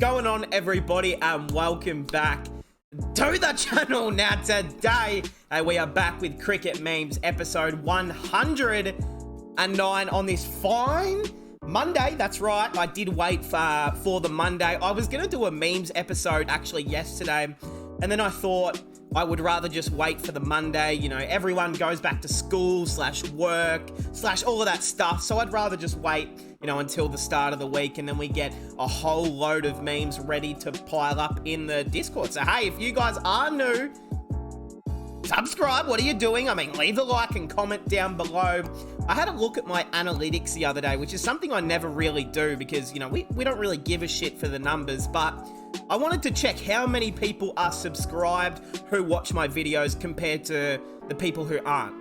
going on, everybody, and welcome back to the channel. Now today we are back with Cricket Memes episode 109 on this fine Monday. That's right, I did wait for the Monday. I was gonna do a memes episode actually yesterday, and then I thought I would rather just wait for the Monday. You know, everyone goes back to school / work / all of that stuff, so I'd rather just wait, you know, until the start of the week, and then we get a whole load of memes ready to pile up in the Discord. So hey, if you guys are new, subscribe. What are you doing? I mean, leave a like and comment down below. I had a look at my analytics the other day, which is something I never really do because, you know, we don't really give a shit for the numbers, but I wanted to check how many people are subscribed who watch my videos compared to the people who aren't.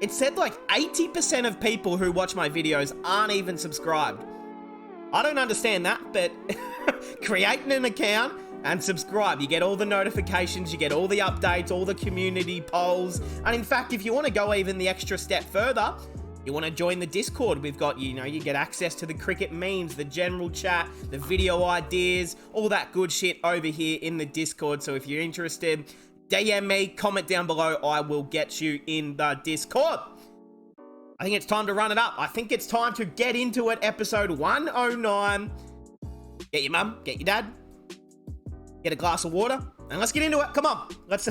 It said like 80% of people who watch my videos aren't even subscribed. I don't understand that, but creating an account and subscribe. You get all the notifications, you get all the updates, all the community polls. And in fact, if you want to go even the extra step further, you want to join the Discord, we've got, you know, you get access to the cricket memes, the general chat, the video ideas, all that good shit over here in the Discord. So if you're interested, DM me, comment down below, I will get you in the Discord. I think it's time to run it up. I think it's time to get into it, episode 109. Get your mum, get your dad, get a glass of water, and let's get into it. Come on, let's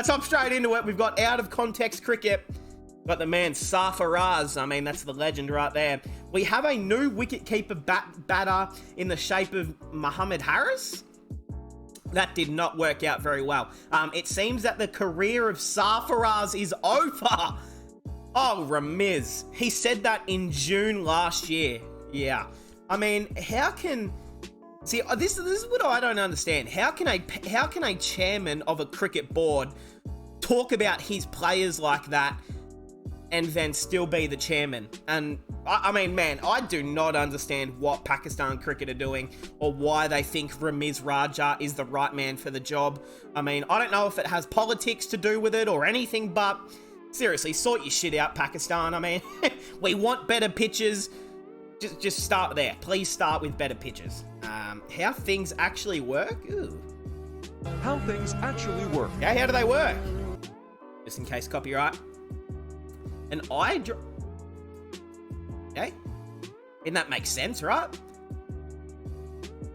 hop straight into it. We've got out of context cricket. Got the man Sarfaraz. I mean, that's the legend right there. We have a new wicketkeeper batter in the shape of Muhammad Harris. That did not work out very well. It seems that the career of Sarfaraz is over. Oh, MEMES. He said that in June last year. Yeah. I mean, how can... See, this is what I don't understand. How can a chairman of a cricket board talk about his players like that and then still be the chairman? And I mean, man, I do not understand what Pakistan cricket are doing or why they think Ramiz Raja is the right man for the job. I mean, I don't know if it has politics to do with it or anything, but seriously, sort your shit out, Pakistan. I mean, we want better pitches. Just start there. Please start with better pitches. How things actually work? Ooh. How things actually work. Yeah, how do they work? Just in case copyright. An eye drop. Okay. Didn't that make sense, right?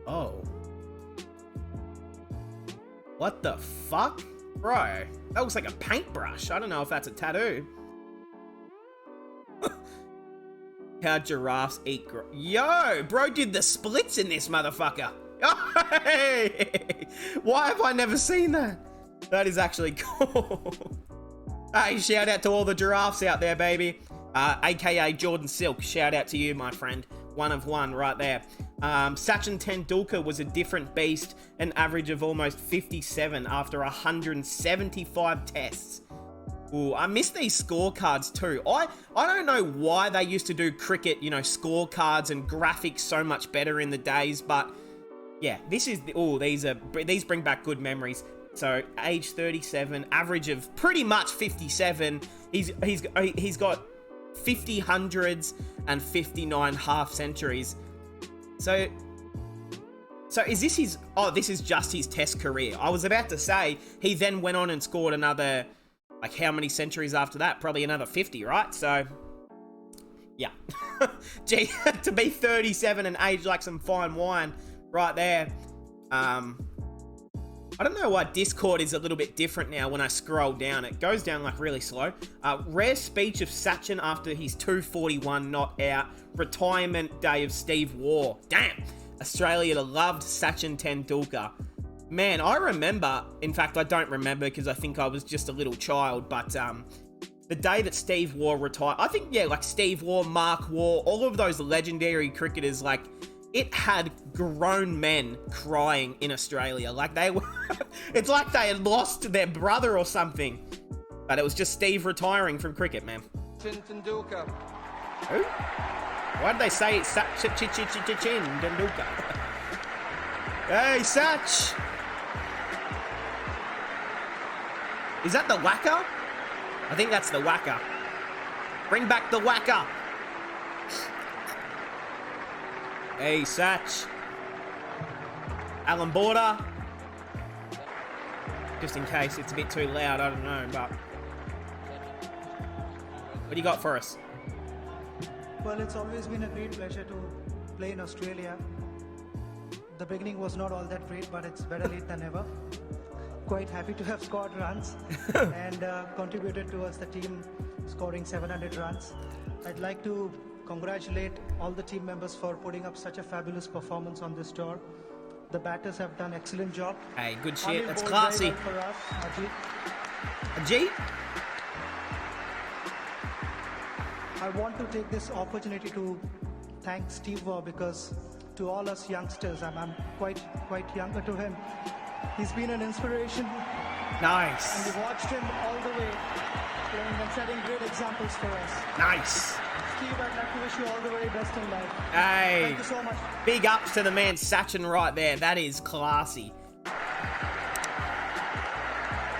Oh. What the fuck? Bro, that looks like a paintbrush. I don't know if that's a tattoo. How giraffes eat Yo, bro did the splits in this motherfucker. Hey! Why have I never seen that? That is actually cool. Hey, shout out to all the giraffes out there, baby. AKA Jordan Silk, shout out to you, my friend. One of one right there. Sachin Tendulkar was a different beast, an average of almost 57 after 175 tests. Ooh, I miss these scorecards too. I don't know why they used to do cricket, you know, scorecards and graphics so much better in the days, but yeah, this is, these bring back good memories. So age 37, average of pretty much 57. He's got 50 hundreds and 59 half centuries. So is this his? Oh, this is just his test career. I was about to say he then went on and scored another, like, how many centuries after that? Probably another 50, right? So yeah. Gee, to be 37 and age like some fine wine right there. I don't know why Discord is a little bit different now when I scroll down. It goes down like really slow. Rare speech of Sachin after his 241 not out. Retirement day of Steve Waugh. Damn. Australia loved Sachin Tendulkar. Man, I remember, in fact, I don't remember because I think I was just a little child, but the day that Steve Waugh retired, I think, yeah, like Steve Waugh, Mark Waugh, all of those legendary cricketers, like, it had grown men crying in Australia. Like they were, it's like they had lost their brother or something. But it was just Steve retiring from cricket, man. Tendulkar. Who? Why did they say Tendulkar? Hey, Sach! Is that the whacker? I think that's the whacker. Bring back the whacker. Hey, Sach. Alan Border. Just in case it's a bit too loud, I don't know, but... What do you got for us? Well, it's always been a great pleasure to play in Australia. The beginning was not all that great, but it's better late than never. Quite happy to have scored runs and contributed towards the team scoring 700 runs. I'd like to congratulate all the team members for putting up such a fabulous performance on this tour. The batters have done excellent job. Hey, good shit. Anil That's bowled classy. very well for us, Ajit. Ajit? I want to take this opportunity to thank Steve Waugh, because to all us youngsters, I'm quite younger to him. He's been an inspiration, Nice. and we watched him all the way playing and setting great examples for us. Nice. Steve, I'd like to wish you all the very best in life. Hey. Thank you so much. Big ups to the man Sachin right there. That is classy.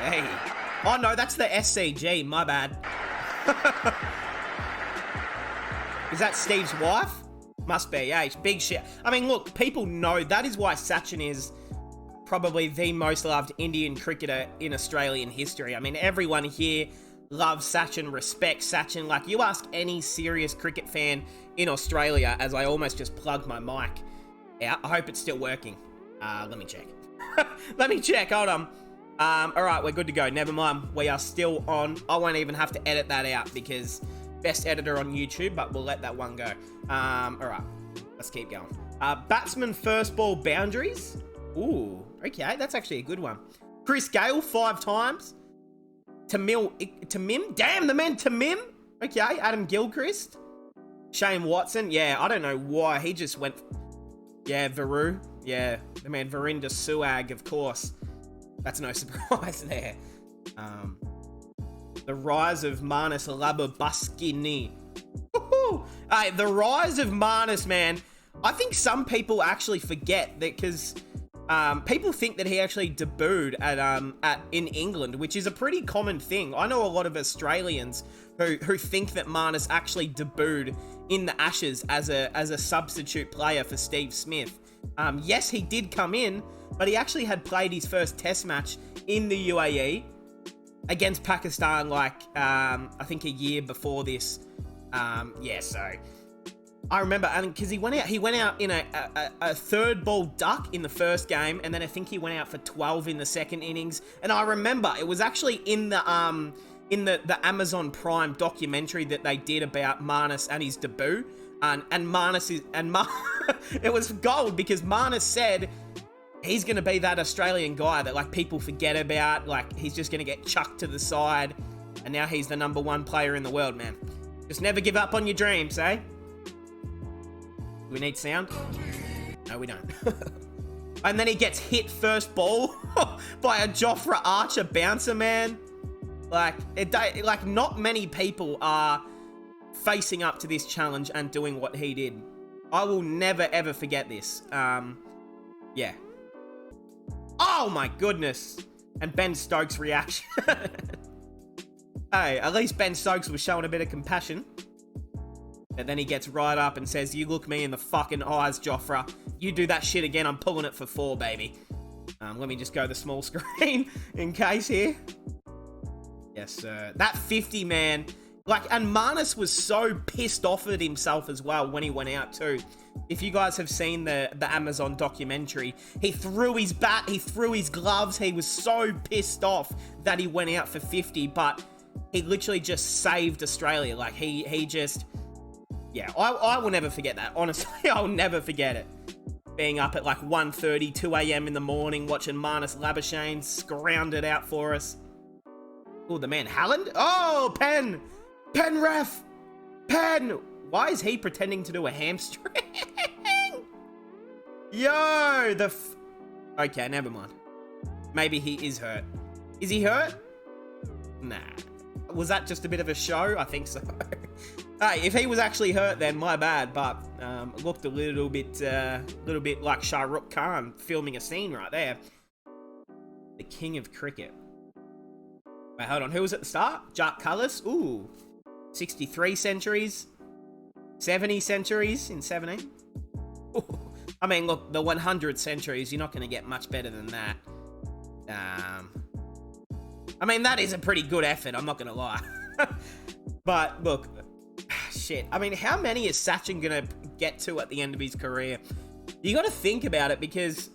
Hey. Oh, no, that's the SCG. My bad. Is that Steve's wife? Must be, eh? Big shit. I mean, look, people know that is why Sachin is probably the most loved Indian cricketer in Australian history. I mean, everyone here loves Sachin, respects Sachin. Like, you ask any serious cricket fan in Australia, as I almost just plugged my mic out. I hope it's still working. Let me check. Let me check. Hold on. All right, we're good to go. Never mind. We are still on. I won't even have to edit that out because best editor on YouTube, but we'll let that one go. All right, let's keep going. Batsman first ball boundaries. Ooh, okay, that's actually a good one. Chris Gale 5 times. Tamim, damn, the man Tamim. Okay, Adam Gilchrist. Shane Watson, yeah, I don't know why he just went. Yeah, Varu, yeah, the man Verinder Suag, of course. That's no surprise there. The rise of Marnus Labubaskini. Hey, the rise of Marnus, man. I think some people actually forget that, because people think that he actually debuted in England, which is a pretty common thing. I know a lot of Australians who think that Marnus actually debuted in the Ashes as a substitute player for Steve Smith. Yes, he did come in, but he actually had played his first Test match in the UAE against Pakistan, like I think a year before this. Yeah, so I remember, and because he went out in a third ball duck in the first game, and then I think he went out for 12 in the second innings. And I remember it was actually in the Amazon Prime documentary that they did about Marnus and his debut. And Marnus it was gold, because Marnus said he's going to be that Australian guy that, like, people forget about. Like, he's just going to get chucked to the side, and now he's the #1 player in the world, man. Just never give up on your dreams, eh? Do we need sound? No, we don't. And then he gets hit first ball by a Jofra Archer bouncer, man. Like, not many people are facing up to this challenge and doing what he did. I will never, ever forget this. Yeah. Oh, my goodness. And Ben Stokes' reaction. Hey, at least Ben Stokes was showing a bit of compassion. And then he gets right up and says, "You look me in the fucking eyes, Jofra. You do that shit again, I'm pulling it for 4, baby." Let me just go the small screen in case here. Yes, sir. That 50, man. Like, and Marnus was so pissed off at himself as well when he went out too. If you guys have seen the Amazon documentary, he threw his bat, he threw his gloves. He was so pissed off that he went out for 50, but he literally just saved Australia. Like, he just... Yeah, I will never forget that. Honestly, I'll never forget it. Being up at like 1:30, 2 a.m. in the morning, watching Marnus Labuschagne scround it out for us. Oh, the man Halland? Oh, Penn! Penn ref! Penn! Why is he pretending to do a hamstring? Yo, okay, never mind. Maybe he is hurt. Is he hurt? Nah. Was that just a bit of a show? I think so. Hey, if he was actually hurt, then my bad. But looked a little bit like Shah Rukh Khan filming a scene right there. The king of cricket. Wait, hold on. Who was at the start? Jack Cullis. Ooh, 63 centuries, 70 centuries in 17. Ooh. I mean, look, the 100 centuries, you're not going to get much better than that. I mean, that is a pretty good effort, I'm not going to lie. But, look, shit. I mean, how many is Sachin going to get to at the end of his career? You got to think about it because...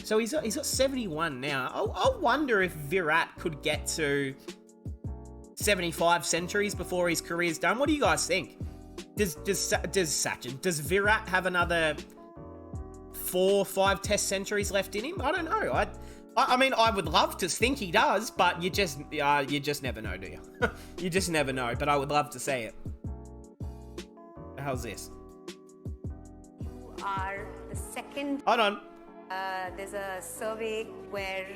So he's got 71 now. I wonder if Virat could get to 75 centuries before his career's done. What do you guys think? Does Virat have another 4 or 5 test centuries left in him? I don't know. I mean, I would love to think he does, but you just never know, do you? You just never know, but I would love to see it. How's this? You are the second... Hold on. There's a survey where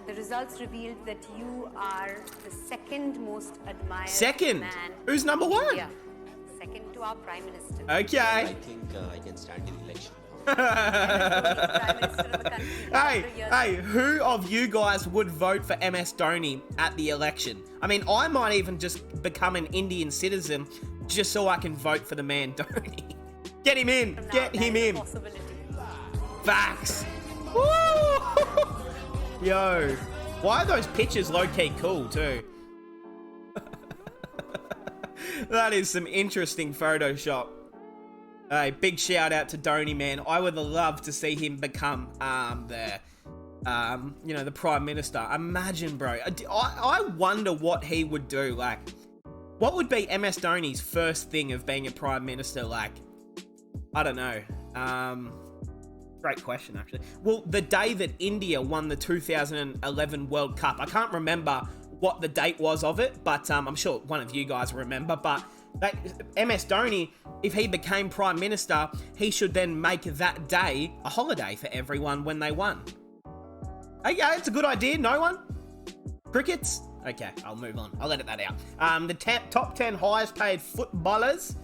the results revealed that you are the second most admired man. Who's number one? India. Second to our Prime Minister. Okay. I think I can stand the election. Prime Minister of the country. Hey, who of you guys would vote for MS Dhoni at the election? I mean, I might even just become an Indian citizen just so I can vote for the man Dhoni. Get him in. Get him in. Facts. Woo! Yo, why are those pictures low-key cool too? That is some interesting Photoshop. Hey, big shout out to Dhoni, man. I would love to see him become the Prime Minister. Imagine, bro. I wonder what he would do. Like, what would be MS Dhoni's first thing of being a Prime Minister? Like, I don't know. Great question, actually. Well, the day that India won the 2011 World Cup, I can't remember what the date was of it, but I'm sure one of you guys remember, but MS Dhoni, if he became Prime Minister, he should then make that day a holiday for everyone when they won. Yeah, it's a good idea. No one? Crickets? Okay, I'll move on. I'll edit that out. The top 10 highest paid footballers.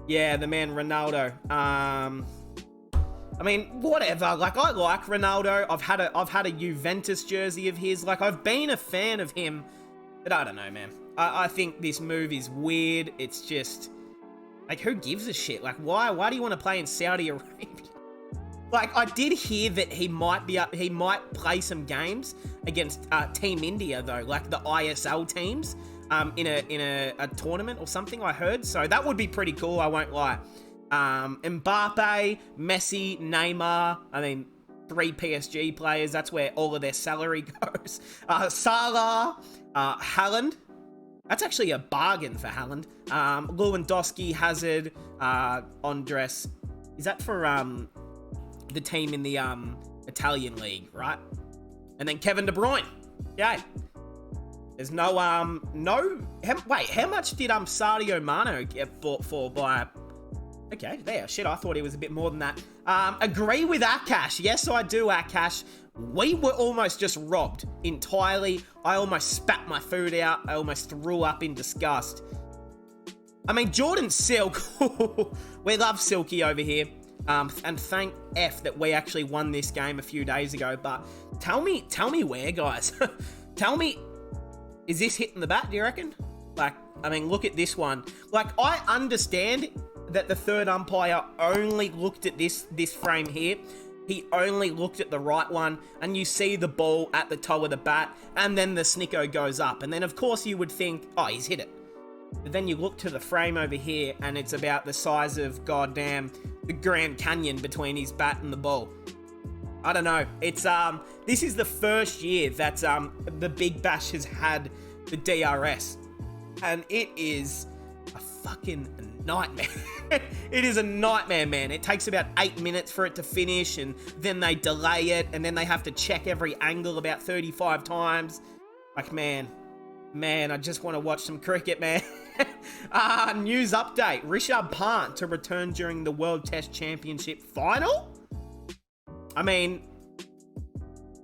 Yeah, the man Ronaldo. I mean, whatever. Like, I like Ronaldo. I've had a Juventus jersey of his. Like, I've been a fan of him. But I don't know, man. I think this move is weird. It's just... Like, who gives a shit? Like, why do you want to play in Saudi Arabia? Like, I did hear that he might play some games against Team India, though. Like, the ISL teams in a tournament or something, I heard. So that would be pretty cool, I won't lie. Mbappe, Messi, Neymar, I mean, 3 PSG players, that's where all of their salary goes. Salah, Haaland, that's actually a bargain for Haaland. Lewandowski, Hazard, Andres, is that for the team in the Italian league, right? And then Kevin De Bruyne, yeah. There's no, wait, how much did Sadio Mane get bought for by... Okay, there. Shit, I thought he was a bit more than that. Agree with Akash. Yes, I do, Akash. We were almost just robbed entirely. I almost spat my food out. I almost threw up in disgust. I mean, Jordan Silk. We love Silky over here. And thank F that we actually won this game a few days ago. But tell me where, guys. Tell me, is this hitting the bat, do you reckon? Like, I mean, look at this one. Like, I understand that the third umpire only looked at this frame here. He only looked at the right one, and you see the ball at the toe of the bat, and then the snicko goes up. And then, of course, you would think, oh, he's hit it. But then you look to the frame over here, and it's about the size of, goddamn, the Grand Canyon between his bat and the ball. I don't know. It's, this is the first year that, the Big Bash has had the DRS. And it is a fucking nightmare. It is a nightmare, man. It takes about 8 minutes for it to finish, and then they delay it, and then they have to check every angle about 35 times. Like, man, I just want to watch some cricket, man. News update. Rishabh Pant to return during the World Test Championship final? I mean,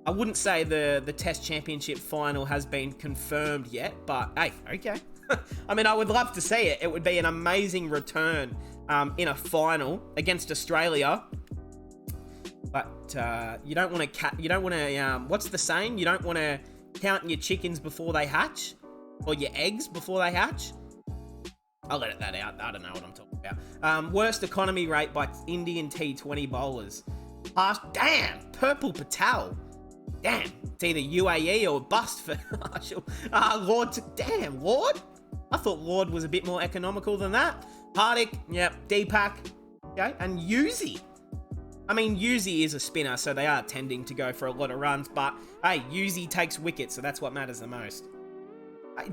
I wouldn't say the Test Championship final has been confirmed yet, but hey, okay. I mean, I would love to see it. It would be an amazing return in a final against Australia. But you don't want to what's the saying? You don't want to count your chickens before they hatch, or your eggs before they hatch. I'll let that out. I don't know what I'm talking about. Worst economy rate by Indian T20 bowlers. Damn, Purple Patel. Damn, it's either UAE or bust for Marshall. Lord, damn, Lord? I thought Lord was a bit more economical than that. Hardik, yep, Deepak, okay, and Yuzi. I mean, Yuzi is a spinner, so they are tending to go for a lot of runs, but hey, Yuzi takes wickets, so that's what matters the most.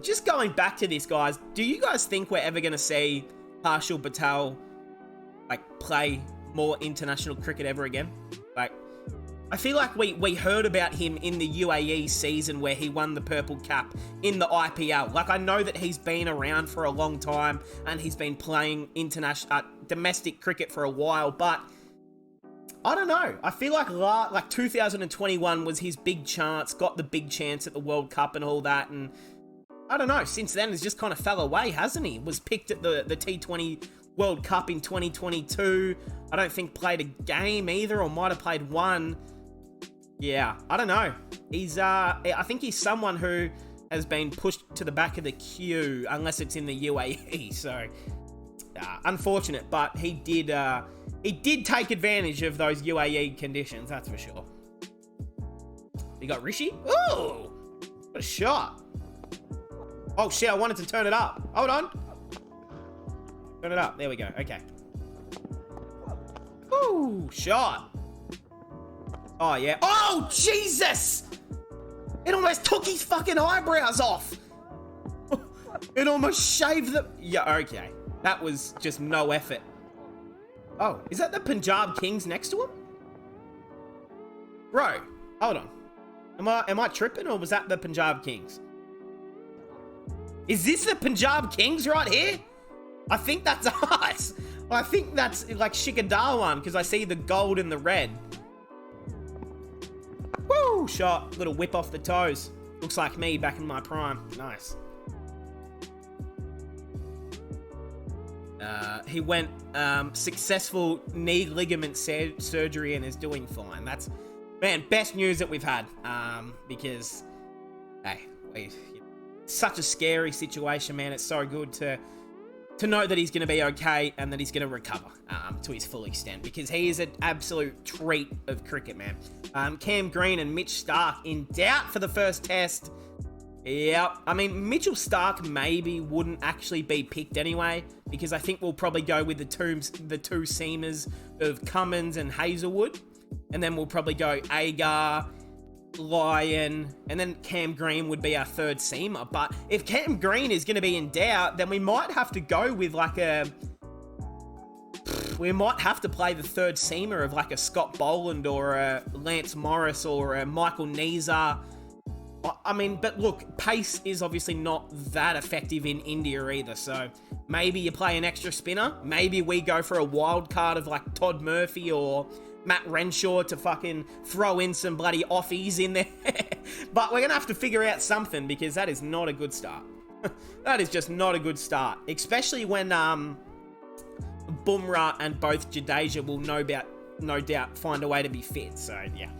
Just going back to this, guys, do you guys think we're ever going to see Harshal Patel, like, play more international cricket ever again? Like, I feel like we heard about him in the UAE season where he won the purple cap in the IPL. Like, I know that he's been around for a long time and he's been playing international, domestic cricket for a while, but I don't know. I feel like 2021 was his big chance, got the big chance at the World Cup and all that, and I don't know, since then, he's just kind of fell away, hasn't he? Was picked at the T20 World Cup in 2022. I don't think played a game either, or might have played one. Yeah, I don't know. I think he's someone who has been pushed to the back of the queue, unless it's in the UAE, so unfortunate, but he did take advantage of those UAE conditions, that's for sure. You got Rishi? Ooh, what a shot. Oh shit, I wanted to turn it up. Hold on. Turn it up. There we go. Okay. Ooh, shot. Oh, yeah. Oh, Jesus! It almost took his fucking eyebrows off. It almost shaved them. Yeah, okay. That was just no effort. Oh, is that the Punjab Kings next to him? Bro, hold on. Am I tripping, or was that the Punjab Kings? Is this the Punjab Kings right here? I think that's us. I think that's like Shikadawan because I see the gold and the red. Woo! Shot. Little whip off the toes. Looks like me back in my prime. Nice. He went successful knee ligament surgery and is doing fine. That's, man, best news that we've had. Because, hey, such a scary situation, man. It's so good to know that he's going to be okay and that he's going to recover to his full extent, because he is an absolute treat of cricket, man. Cam Green and Mitch Stark in doubt for the first test. Yep. I mean, Mitchell Stark maybe wouldn't actually be picked anyway, because I think we'll probably go with the two seamers of Cummins and Hazelwood, and then we'll probably go Agar, Lyon, and then Cam Green would be our third seamer. But if Cam Green is going to be in doubt, then we might have to go with we might have to play the third seamer of like a Scott Boland or a Lance Morris or a Michael Neeser. I mean, but look, pace is obviously not that effective in India either, so maybe you play an extra spinner. Maybe we go for a wild card of like Todd Murphy or Matt Renshaw to fucking throw in some bloody offies in there. But we're going to have to figure out something, because that is not a good start. That is just not a good start. Especially when Bumrah and both Jadeja will no doubt find a way to be fit. So, yeah.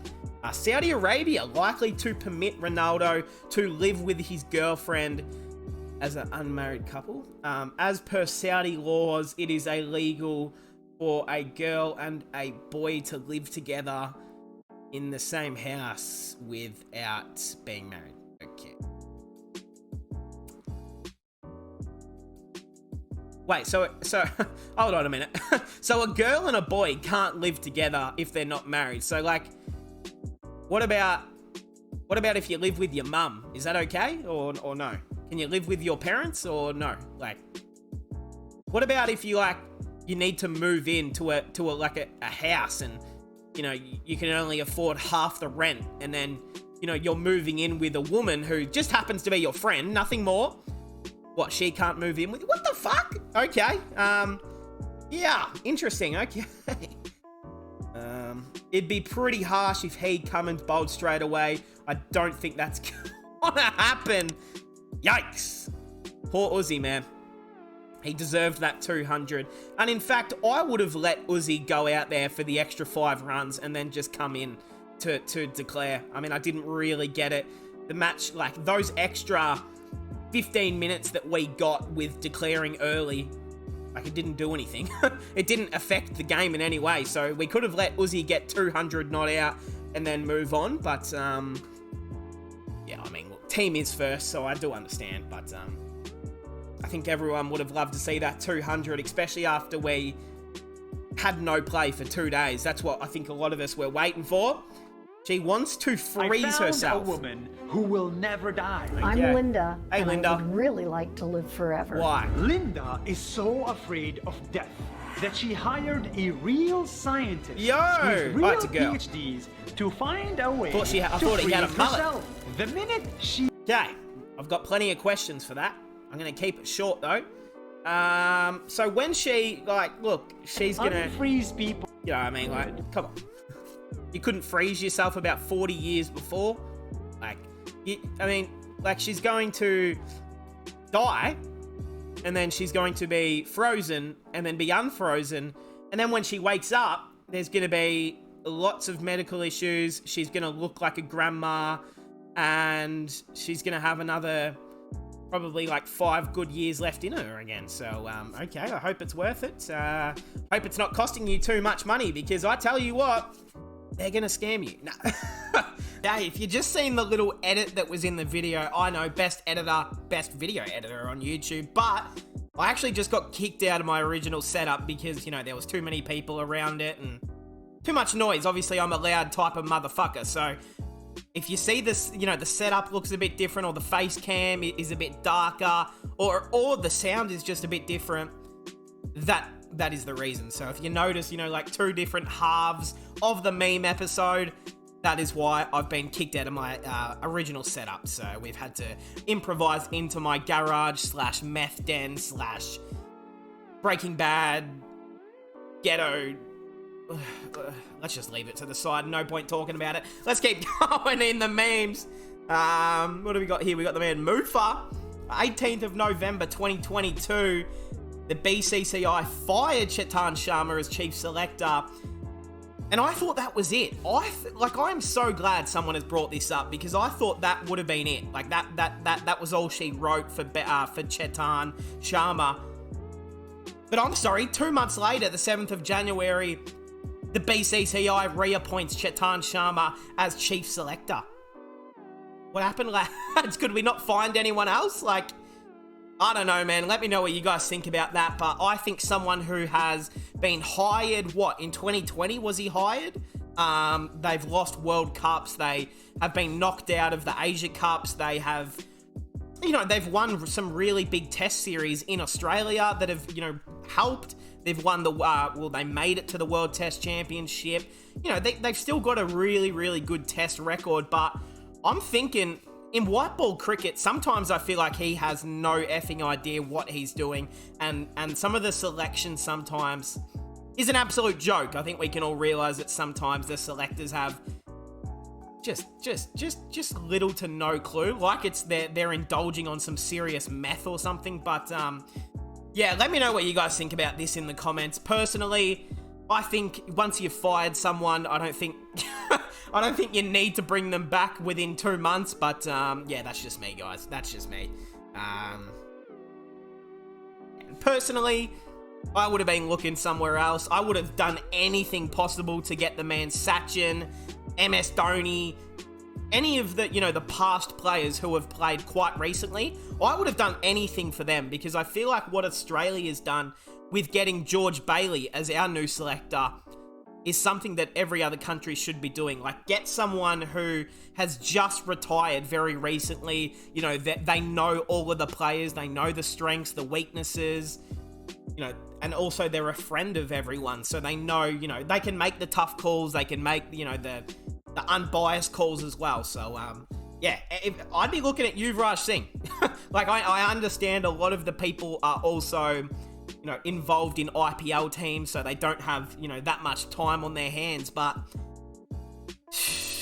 Saudi Arabia likely to permit Ronaldo to live with his girlfriend as an unmarried couple. As per Saudi laws, it is illegal for a girl and a boy to live together in the same house without being married. Okay. Wait, so hold on a minute. So a girl and a boy can't live together if they're not married. So like, what about if you live with your mum? Is that okay or no? Can you live with your parents or no? Like, what about if you need to move into a house and, you know, you can only afford half the rent, and then, you know, you're moving in with a woman who just happens to be your friend, nothing more. What, she can't move in with you? What the fuck? Okay. Yeah, interesting. Okay. It'd be pretty harsh if he Cummins bowled straight away. I don't think that's gonna happen. Yikes. Poor Uzi, man. He deserved that 200. And in fact, I would have let Uzi go out there for the extra 5 runs and then just come in to declare. I mean, I didn't really get it. The match, like, those extra 15 minutes that we got with declaring early, like, it didn't do anything. It didn't affect the game in any way. So we could have let Uzi get 200 not out and then move on. But, yeah, I mean, look, team is first, so I do understand. But I think everyone would have loved to see that 200, especially after we had no play for 2 days. That's what I think a lot of us were waiting for. She wants to freeze herself. A woman who will never die. I'm Linda, Hey, and Linda. I would really like to live forever. Why? Linda is so afraid of death that she hired a real scientist Yo! with real It's a girl. PhDs to find a way I thought he had a freeze mullet. herself. The minute she Okay, I've got plenty of questions for that. I'm going to keep it short, though. So when she, like, look, she's going to... unfreeze people, You know what I mean? Like, come on. You couldn't freeze yourself about 40 years before? Like, I mean, like, she's going to die, and then she's going to be frozen, and then be unfrozen, and then when she wakes up, there's going to be lots of medical issues. She's going to look like a grandma, and she's going to have another... probably like 5 good years left in her again. So, okay, I hope it's worth it. Hope it's not costing you too much money, because I tell you what, they're gonna scam you. Nah. Hey, if you just seen the little edit that was in the video, I know, best video editor on YouTube, but I actually just got kicked out of my original setup because, you know, there was too many people around it and too much noise. Obviously, I'm a loud type of motherfucker, so if you see this, you know, the setup looks a bit different, or the face cam is a bit darker, or the sound is just a bit different, that is the reason. So if you notice, you know, like 2 different halves of the meme episode, that is why I've been kicked out of my original setup. So we've had to improvise into my garage / meth den / Breaking Bad ghetto. Let's just leave it to the side. No point talking about it. Let's keep going in the memes. What do we got here? We got the man Mufa. 18th of November 2022. The BCCI fired Chetan Sharma as chief selector. And I thought that was it. I'm so glad someone has brought this up, because I thought that would have been it. Like that was all she wrote for Chetan Sharma. But I'm sorry, 2 months later, the 7th of January, the BCCI reappoints Chetan Sharma as chief selector. What happened, lads? Could we not find anyone else? Like, I don't know, man. Let me know what you guys think about that. But I think someone who has been hired, in 2020 was he hired? They've lost World Cups. They have been knocked out of the Asia Cups. They have, you know, they've won some really big test series in Australia that have, you know, helped. They've won they made it to the World Test Championship. You know, they've still got a really, really good test record. But I'm thinking, in white ball cricket, sometimes I feel like he has no effing idea what he's doing. And some of the selection sometimes is an absolute joke. I think we can all realize that sometimes the selectors have just little to no clue. Like they're indulging on some serious meth or something. But, yeah, let me know what you guys think about this in the comments. Personally, I think once you've fired someone, I don't think you need to bring them back within 2 months. But yeah, that's just me, guys. That's just me. Personally, I would have been looking somewhere else. I would have done anything possible to get the man Sachin, MS Dhoni, any of the, you know, the past players who have played quite recently. I would have done anything for them, because I feel like what Australia has done with getting George Bailey as our new selector is something that every other country should be doing. Like, get someone who has just retired very recently, you know, that they know all of the players, they know the strengths, the weaknesses, you know, and also they're a friend of everyone, so they know, you know, they can make the tough calls, they can make, you know, the unbiased calls as well. So, yeah, I'd be looking at Yuvraj Singh. Like, I understand a lot of the people are also, you know, involved in IPL teams, so they don't have, you know, that much time on their hands, but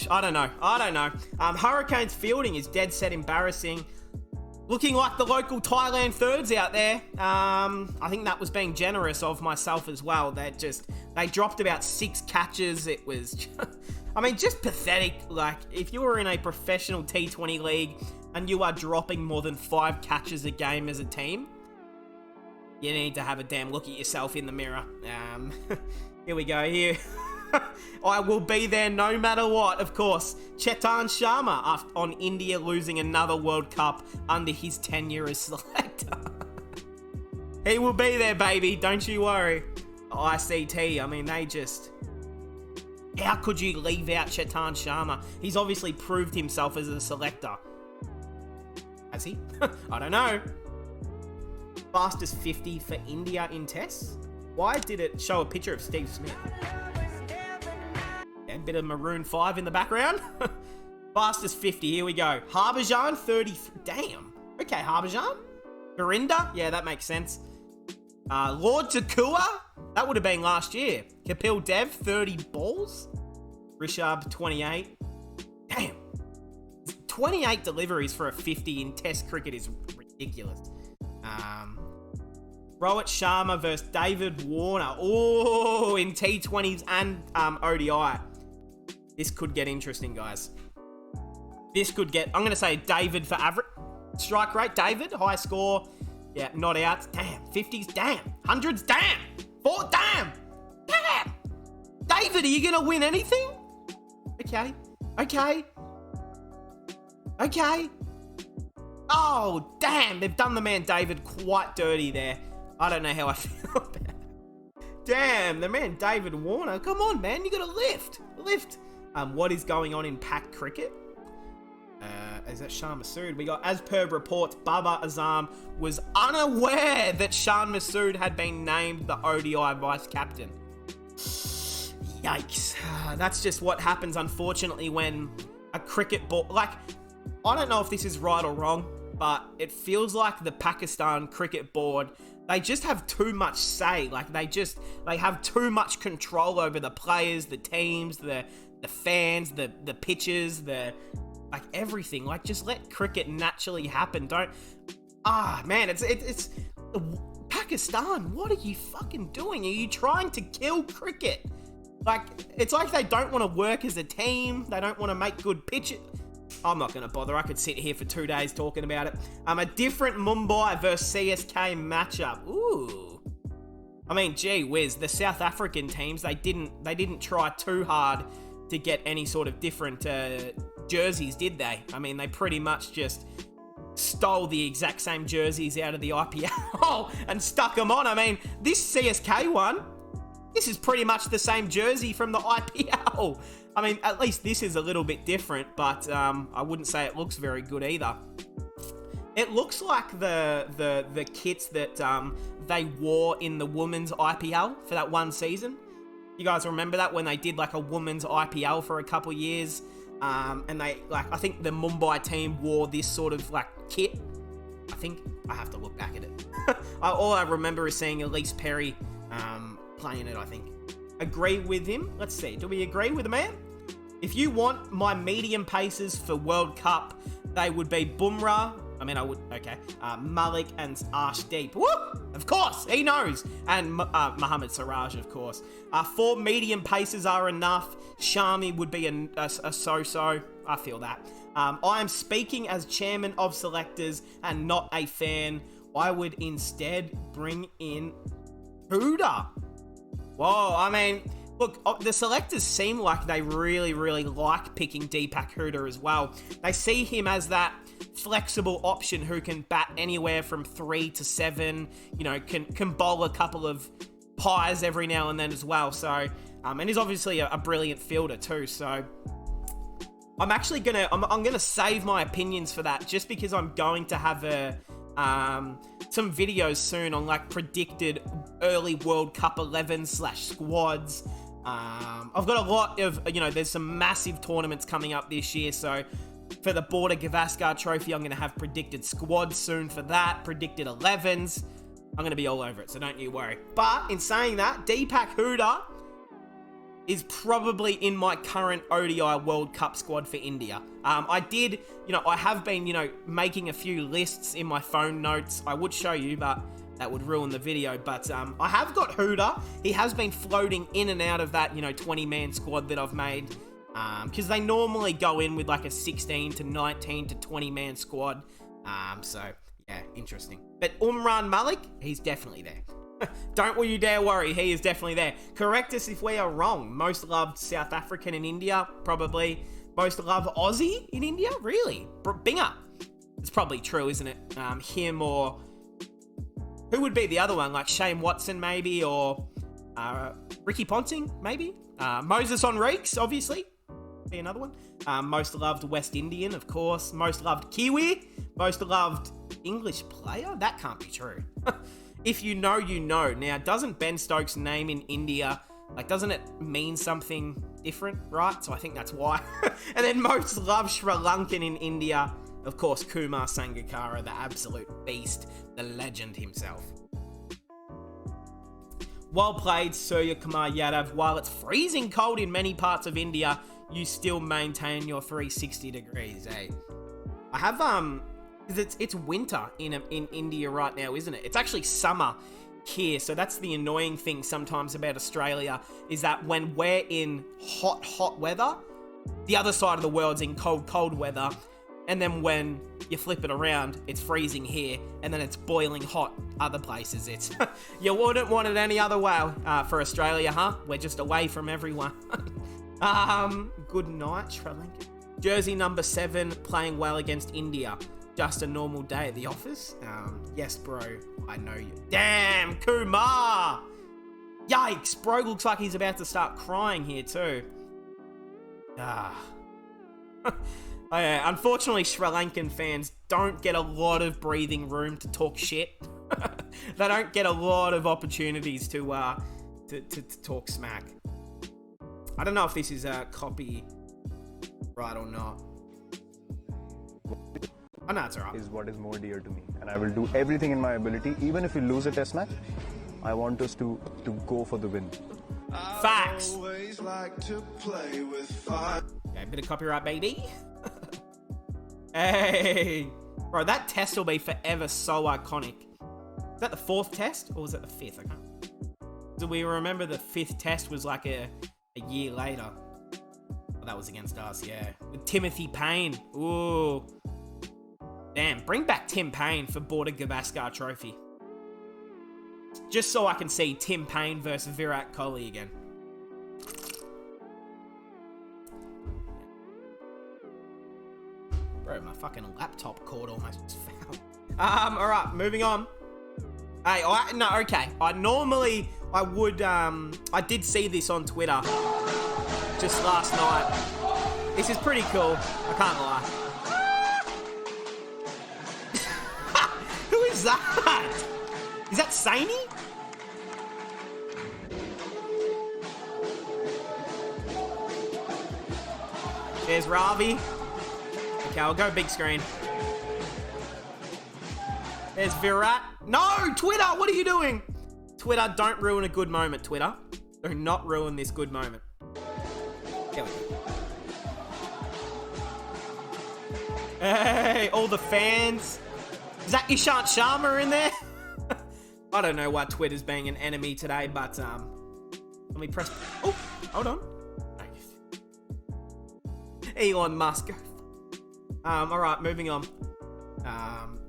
I don't know. Hurricanes fielding is dead set embarrassing. Looking like the local Thailand thirds out there. I think that was being generous of myself as well. They dropped about 6 catches. It was, I mean, just pathetic. Like, if you were in a professional T20 league, and you are dropping more than 5 catches a game as a team, you need to have a damn look at yourself in the mirror. Here we go, here. I will be there no matter what, of course. Chetan Sharma on India losing another World Cup under his tenure as selector. He will be there, baby, don't you worry. ICT, I mean, they just... How could you leave out Chetan Sharma? He's obviously proved himself as a selector. Has he? I don't know. Fastest 50 for India in tests? Why did it show a picture of Steve Smith? Yeah, a bit of Maroon 5 in the background. Fastest 50, here we go. Harbhajan, 33. Damn. Okay, Harbhajan. Gurinder, yeah, that makes sense. Lord Takua, that would have been last year. Kapil Dev, 30 balls. Rishabh, 28. Damn. 28 deliveries for a 50 in Test cricket is ridiculous. Rohit Sharma versus David Warner. Oh, in T20s and ODI. This could get interesting, guys. This could get... I'm going to say David for average. Strike rate, David. High score. Yeah, not out. Damn. 50s, damn. 100s, damn. 4, damn. Damn. David, are you going to win anything? Okay. Okay. Okay. Oh, damn. They've done the man David quite dirty there. I don't know how I feel about it. Damn, the man David Warner. Come on, man. You got to lift. Lift. What is going on in pack cricket? Is that Shan Masood? We got, as per reports, Baba Azam was unaware that Shan Masood had been named the ODI vice captain. Yikes. That's just what happens, unfortunately, when a cricket ball... Like, I don't know if this is right or wrong, but it feels like the Pakistan cricket board, they just have too much say. Like, they have too much control over the players, the teams, the fans, the pitches, like everything. Like, just let cricket naturally happen. Don't... Man, it's Pakistan, what are you fucking doing? Are you trying to kill cricket? Like, it's like they don't want to work as a team. They don't want to make good pitches. I'm not going to bother. I could sit here for 2 days talking about it. A different Mumbai versus CSK matchup. Ooh. I mean, gee whiz, the South African teams, they didn't try too hard to get any sort of different jerseys, did they? I mean, they pretty much just stole the exact same jerseys out of the IPL and stuck them on. I mean, this CSK one, this is pretty much the same jersey from the IPL. I mean, at least this is a little bit different, but I wouldn't say it looks very good either. It looks like the kits that they wore in the women's IPL for that one season. You guys remember that when they did like a women's IPL for a couple years? And they, like, I think the Mumbai team wore this sort of like kit. I think I have to look back at it. All I remember is seeing Elise Perry playing it, I think. Agree with him? Let's see. Do we agree with the man? If you want my medium paces for World Cup, they would be Bumrah. I mean, I would... Okay. Malik and Arshdeep. Woo! Of course! He knows! And Mohammad Siraj, of course. 4 medium paces are enough. Shami would be a so-so. I feel that. I am speaking as chairman of selectors and not a fan. I would instead bring in Huda. Whoa, I mean, look, the selectors seem like they really, really like picking Deepak Huda as well. They see him as that flexible option who can bat anywhere from 3 to 7, you know, can bowl a couple of pies every now and then as well. So, and he's obviously a brilliant fielder too. So, I'm actually I'm gonna save my opinions for that, just because I'm going to have some videos soon on like predicted early World Cup 11/squads. I've got a lot of, you know, there's some massive tournaments coming up this year, so for the Border Gavaskar Trophy, I'm going to have predicted squads soon for that, predicted 11s. I'm going to be all over it, so don't you worry. But in saying that, Deepak Huda is probably in my current ODI World Cup squad for India. I have been, making a few lists in my phone notes. I would show you, but that would ruin the video. But I have got Huda. He has been floating in and out of that, 20-man squad that I've made. Because they normally go in with like a 16 to 19 to 20 man squad. So yeah, interesting. But Umran Malik, he's definitely there. Don't you dare worry, he is definitely there. Correct us if we are wrong. Most loved South African in India, probably. Most loved Aussie in India, really? Binger. It's probably true, isn't it? Him or... Who would be the other one? Like Shane Watson, maybe? Or Ricky Ponting, maybe? Moses Enriques, obviously. Be another one. Most loved West Indian, of course. Most loved Kiwi. Most loved English player? That can't be true. If you know, you know. Now, doesn't Ben Stokes' name in India, like, doesn't it mean something different, right? So I think that's why. And then most loved Sri Lankan in India, of course, Kumar Sangakkara, the absolute beast, the legend himself. Well played, Surya Kumar Yadav. While it's freezing cold in many parts of India, you still maintain your 360 degrees, eh? I have, because it's winter in India right now, isn't it? It's actually summer here, so that's the annoying thing sometimes about Australia, is that when we're in hot weather, the other side of the world's in cold weather, and then when you flip it around, it's freezing here, and then it's boiling hot other places. It's you wouldn't want it any other way for Australia, huh? We're just away from everyone. Good night, Sri Lanka. Jersey number 7 playing well against India. Just a normal day at the office? Yes, bro. I know you. Damn, Kumar! Yikes, bro looks like he's about to start crying here too. Unfortunately, Sri Lankan fans don't get a lot of breathing room to talk shit. They don't get a lot of opportunities to talk smack. I don't know if this is a copy right or not. Oh, no, it's alright. Is what is more dear to me, and I will do everything in my ability, even if we lose a test match. I want us to go for the win. Facts. Okay, bit of copyright, baby. Hey, bro, that test will be forever so iconic. Is that the 4th test, or was that the 5th? I can't. Do we remember the 5th test was like a year later? Oh, that was against us, yeah. With Timothy Payne. Ooh. Damn, bring back Tim Payne for Border Gavaskar Trophy. Just so I can see Tim Payne versus Virat Kohli again. Bro, my fucking laptop cord almost was fouled. Alright, moving on. Hey, okay. I did see this on Twitter just last night. This is pretty cool, I can't lie. Who is that? Is that Saini? There's Ravi. Okay, I'll go big screen. There's Virat. No, Twitter, what are you doing? Twitter, don't ruin a good moment, Twitter. Do not ruin this good moment. There we go. Hey, all the fans. Is that Ishant Sharma in there? I don't know why Twitter's being an enemy today, but let me press. Oh, hold on. Elon Musk. All right, moving on.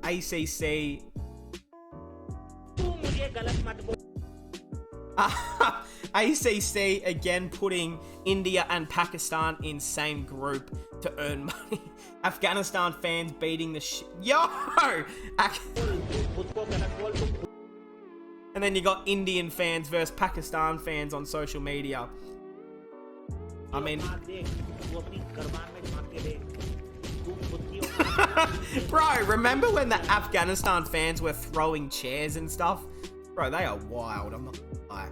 ACC. ACC again putting India and Pakistan in same group to earn money. Afghanistan fans beating the Yo! And then you got Indian fans versus Pakistan fans on social media. I mean... Bro, remember when the Afghanistan fans were throwing chairs and stuff? Bro, they are wild. I'm not gonna lie.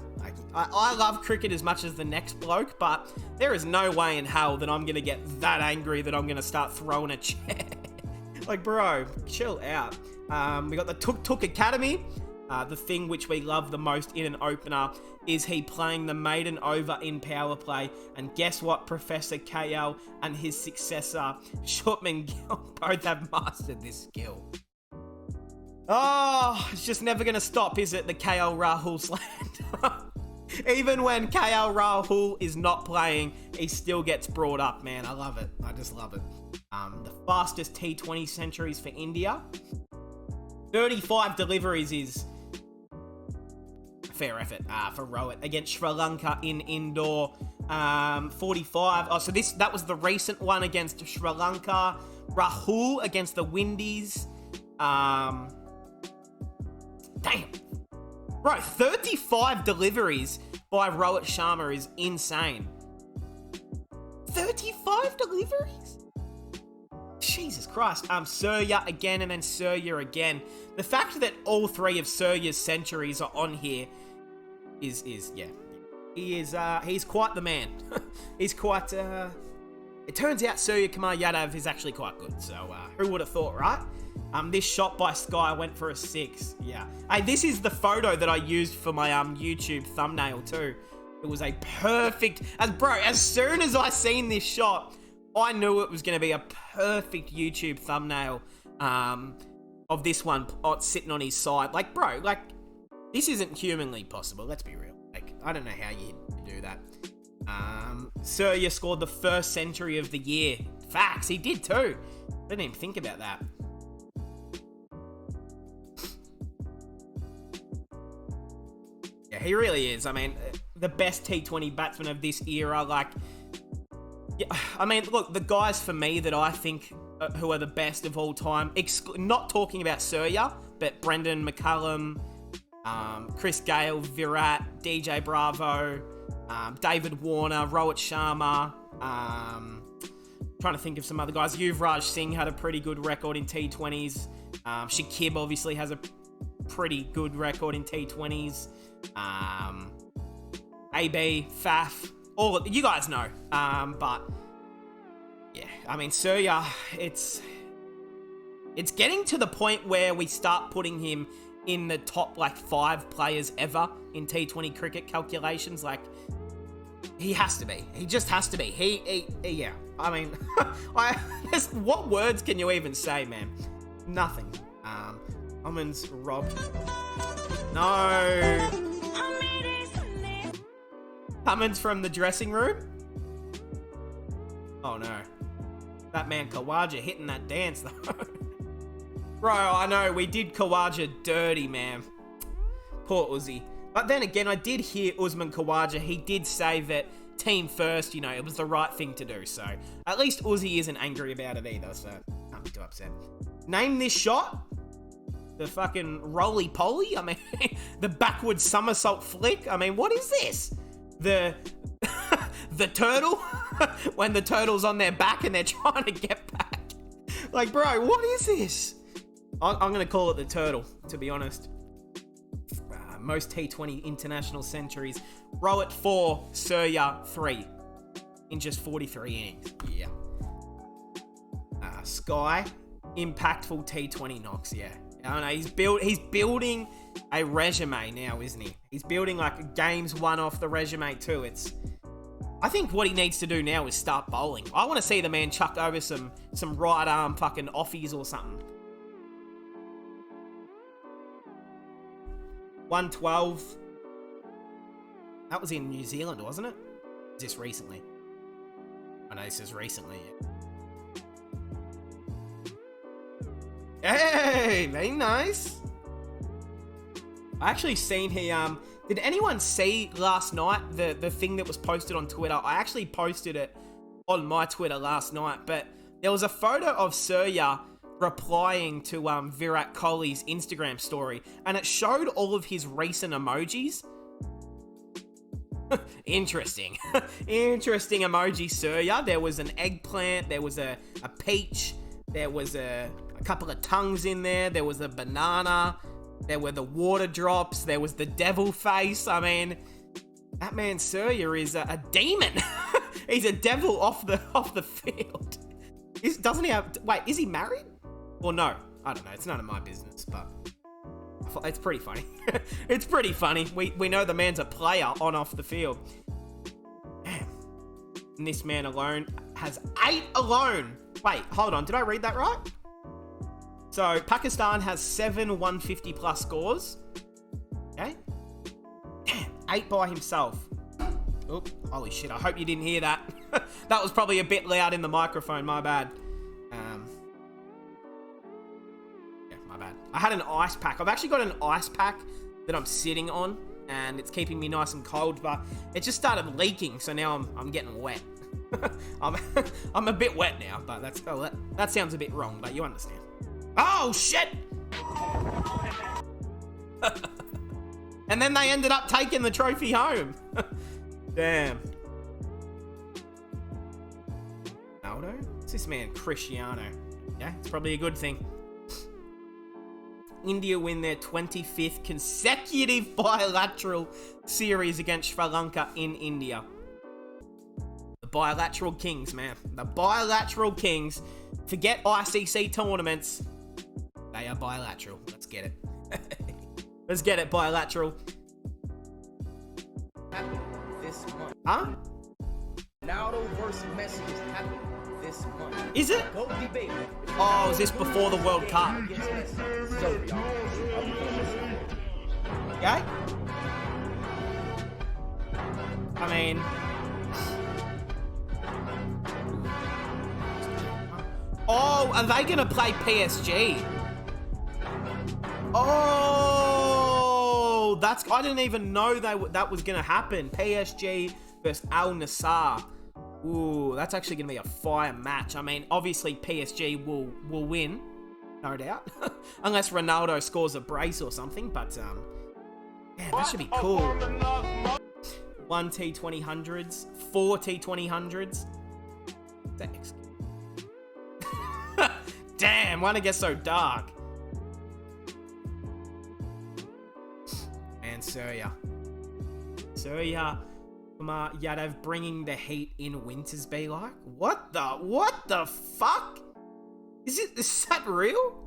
I love cricket as much as the next bloke, but there is no way in hell that I'm gonna get that angry that I'm gonna start throwing a chair. Like, bro, chill out. We got the Tuk Tuk Academy. The thing which we love the most in an opener is he playing the maiden over in power play. And guess what? Professor KL and his successor, Shubman Gill, both have mastered this skill. Oh, it's just never going to stop, is it? The KL Rahul slander. Even when KL Rahul is not playing, he still gets brought up, man. I love it. I just love it. The fastest T20 centuries for India. 35 deliveries is a fair effort for Rohit against Sri Lanka in indoor. 45. Oh, so that was the recent one against Sri Lanka. Rahul against the Windies. Damn. Bro, 35 deliveries by Rohit Sharma is insane. 35 deliveries? Jesus Christ. Surya again and then Surya again. The fact that all three of Surya's centuries are on here is yeah. He's quite the man. He's quite, it turns out Surya Kumar Yadav is actually quite good. So, who would have thought, right? This shot by Sky went for a 6. Yeah. Hey, this is the photo that I used for my YouTube thumbnail too. It was a perfect, as soon as I seen this shot, I knew it was going to be a perfect YouTube thumbnail of this one sitting on his side. Like, bro, like, this isn't humanly possible. Let's be real. Like, I don't know how you do that. Surya scored the first century of the year. Facts, he did too. Didn't even think about that. Yeah, he really is. I mean, the best T20 batsman of this era. Like, yeah, I mean, look, the guys for me that I think who are the best of all time, not talking about Surya, but Brendan McCullum, Chris Gale, Virat, DJ Bravo, David Warner, Rohit Sharma, trying to think of some other guys. Yuvraj Singh had a pretty good record in T20s. Shakib obviously has a pretty good record in T20s. AB, Faf, all of, you guys know. But yeah, I mean, Surya, it's getting to the point where we start putting him in the top, like, 5 players ever in T20 cricket calculations. Like, he has to be. He just has to be. He yeah. I mean, what words can you even say, man? Nothing. Cummins robbed. No. Cummins from the dressing room? Oh, no. That man Khawaja hitting that dance, though. Bro, I know, we did Khawaja dirty, man. Poor Uzi. But then again, I did hear Usman Khawaja, he did say that team first, you know, it was the right thing to do. So, at least Uzi isn't angry about it either, so can't be too upset. Name this shot? The fucking roly-poly? I mean, the backward somersault flick? I mean, what is this? The turtle? When the turtle's on their back and they're trying to get back. Like, bro, what is this? I'm going to call it the turtle, to be honest. Most T20 international centuries. Rohit 4, Surya 3. In just 43 innings. Yeah. Sky, impactful T20 knocks, yeah. I don't know, he's building a resume now, isn't he? He's building, like, games won off the resume too. I think what he needs to do now is start bowling. I want to see the man chuck over some right arm fucking offies or something. 112. That was in New Zealand, wasn't it? Just recently. I know this is recently. Hey, very nice. I actually seen he, did anyone see last night the thing that was posted on Twitter? I actually posted it on my Twitter last night, but there was a photo of Surya replying to Virat Kohli's Instagram story, and it showed all of his recent emojis. Interesting. Interesting emoji, Surya. There was an eggplant, there was a peach, there was a couple of tongues in there, there was a banana, there were the water drops, there was the devil face. I mean, that man Surya is a demon. He's a devil off the field. Doesn't he have... Wait, is he married? Or no? I don't know. It's none of my business, but it's pretty funny. It's pretty funny. We know the man's a player on off the field. Damn. And this man alone has 8 alone. Wait, hold on. Did I read that right? So, Pakistan has 7 150 plus scores. Okay. Damn, 8 by himself. Oop, holy shit, I hope you didn't hear that. That was probably a bit loud in the microphone, my bad. Yeah, my bad. I had an ice pack. I've actually got an ice pack that I'm sitting on, and it's keeping me nice and cold, but it just started leaking, so now I'm getting wet. I'm a bit wet now, but that sounds a bit wrong, but you understand. Oh, shit! And then they ended up taking the trophy home. Damn. Ronaldo? What's this man, Cristiano? Yeah, it's probably a good thing. India win their 25th consecutive bilateral series against Sri Lanka in India. The bilateral kings, man. The bilateral kings. Forget ICC tournaments. They are bilateral. Let's get it. Let's get it, bilateral. This month. Huh? Ronaldo versus Messi is happening this month. Is it? Go debate. Oh, is this before the World Cup? Okay. I mean... Oh, are they going to play PSG? Oh, that's... I didn't even know that was going to happen. PSG versus Al Nassr. Ooh, that's actually going to be a fire match. I mean, obviously PSG will win, no doubt. Unless Ronaldo scores a brace or something, but yeah, that should be cool. 1 T2000s, 4 T2000s. Damn, why'd it get so dark? And Surya from Yadav bringing the heat in Wintersby, like? What the fuck? Is that real?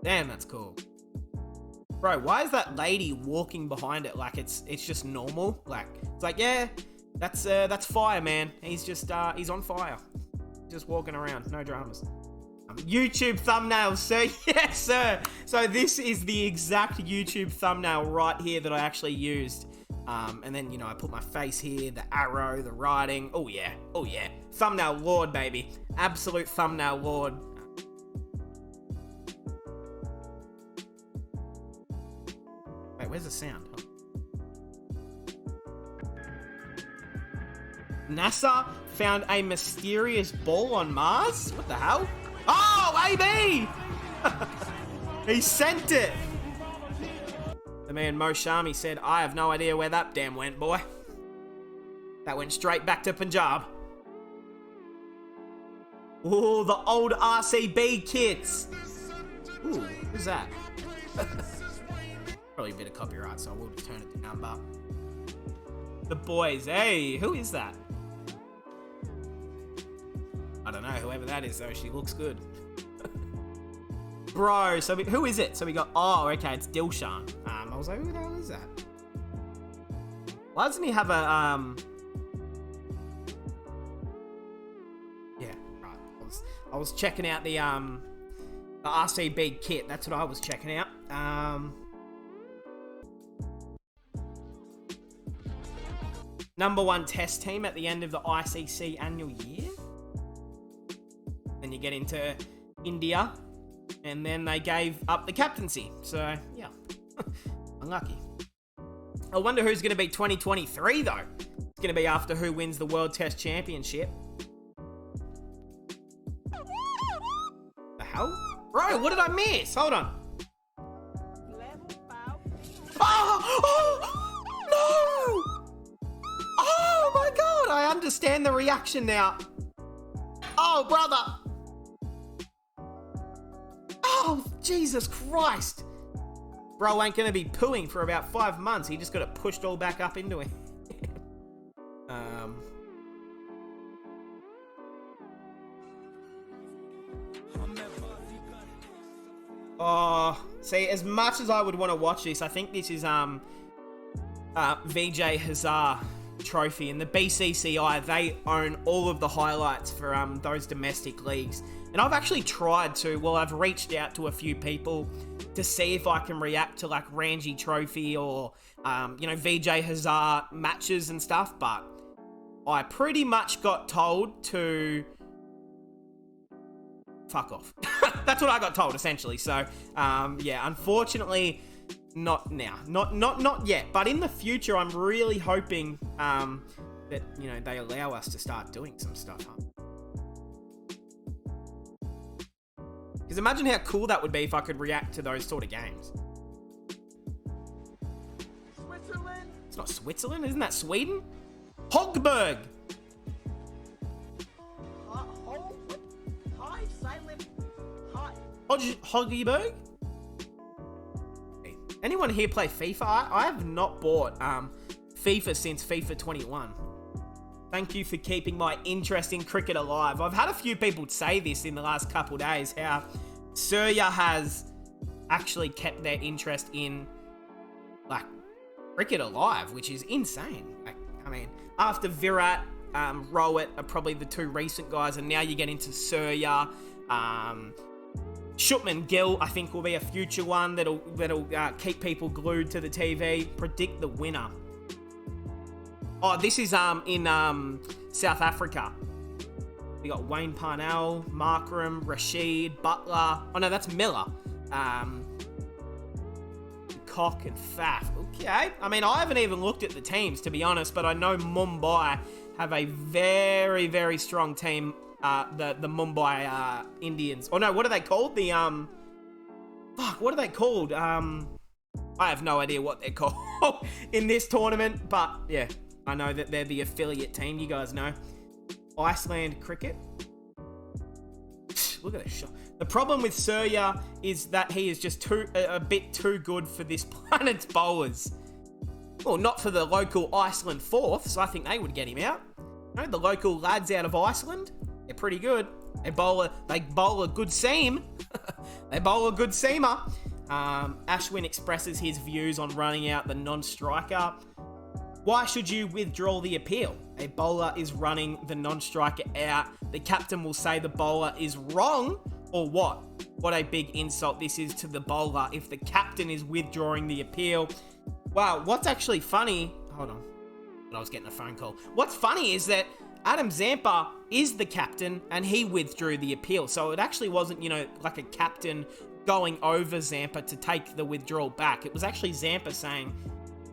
Damn, that's cool. Bro, why is that lady walking behind it like it's just normal? Like, it's like, yeah, that's fire, man. He's just he's on fire. Just walking around, no dramas. YouTube thumbnail, sir. Yes, sir. So this is the exact YouTube thumbnail right here that I actually used. And then, you know, I put my face here, the arrow, the writing. Oh yeah, oh yeah. Thumbnail lord, baby. Absolute thumbnail lord. Wait, where's the sound? Huh? NASA found a mysterious ball on Mars? What the hell? Oh, AB! He sent it! The man Mo Shami said, I have no idea where that damn went, boy. That went straight back to Punjab. Ooh, the old RCB kits. Ooh, who's that? Probably a bit of copyright, so I will just turn it down, but... The boys, hey, who is that? I don't know, whoever that is though, she looks good. Bro, so who is it? So we got, oh, okay, it's Dilshan. I was like, who the hell is that? Why doesn't he have a, yeah, right. I was checking out the RCB kit. That's what I was checking out. #1 test team at the end of the ICC annual year. Then you get into India, and then they gave up the captaincy. So, yeah. Unlucky. I wonder who's going to be 2023, though. It's going to be after who wins the World Test Championship. The hell? Bro, what did I miss? Hold on. Oh! No! Oh, my God! I understand the reaction now. Oh, brother! Oh, Jesus Christ! Bro ain't gonna be pooing for about 5 months. He just got it pushed all back up into him. Oh, see, as much as I would want to watch this, I think this is Vijay Hazare Trophy, and the BCCI, they own all of the highlights for those domestic leagues. And I've actually tried to, well, I've reached out to a few people to see if I can react to like Ranji Trophy or, Vijay Hazare matches and stuff, but I pretty much got told to fuck off. That's what I got told, essentially. So, unfortunately, not now. Not yet. But in the future, I'm really hoping that, they allow us to start doing some stuff. Because imagine how cool that would be if I could react to those sort of games. Switzerland? It's not Switzerland, isn't that Sweden? Hogberg! Hi, silent. Hi. Hogberg? Anyone here play FIFA? I have not bought FIFA since FIFA 21. Thank you for keeping my interest in cricket alive. I've had a few people say this in the last couple of days, how Surya has actually kept their interest in, like, cricket alive, which is insane. Like, I mean, after Virat, Rohit are probably the two recent guys, and now you get into Surya. Shubman Gill, I think, will be a future one that'll keep people glued to the TV. Predict the winner. Oh, this is in South Africa. We got Wayne Parnell, Markram, Rashid, Butler. Oh no, that's Miller. Cock and Faf. Okay. I mean, I haven't even looked at the teams, to be honest, but I know Mumbai have a very, very strong team. The Mumbai Indians. Oh no, what are they called? What are they called? I have no idea what they're called in this tournament, but yeah. I know that they're the affiliate team, you guys know. Iceland cricket. Look at this shot. The problem with Surya is that he is just a bit too good for this planet's bowlers. Well, not for the local Iceland fourths. I think they would get him out. You know, the local lads out of Iceland, they're pretty good. They bowl a good seam. They bowl a good seamer. Ashwin expresses his views on running out the non-striker. Why should you withdraw the appeal? A bowler is running the non-striker out. The captain will say the bowler is wrong, or what? What a big insult this is to the bowler if the captain is withdrawing the appeal. Wow, what's actually funny... Hold on. I was getting a phone call. What's funny is that Adam Zampa is the captain and he withdrew the appeal. So it actually wasn't, like a captain going over Zampa to take the withdrawal back. It was actually Zampa saying...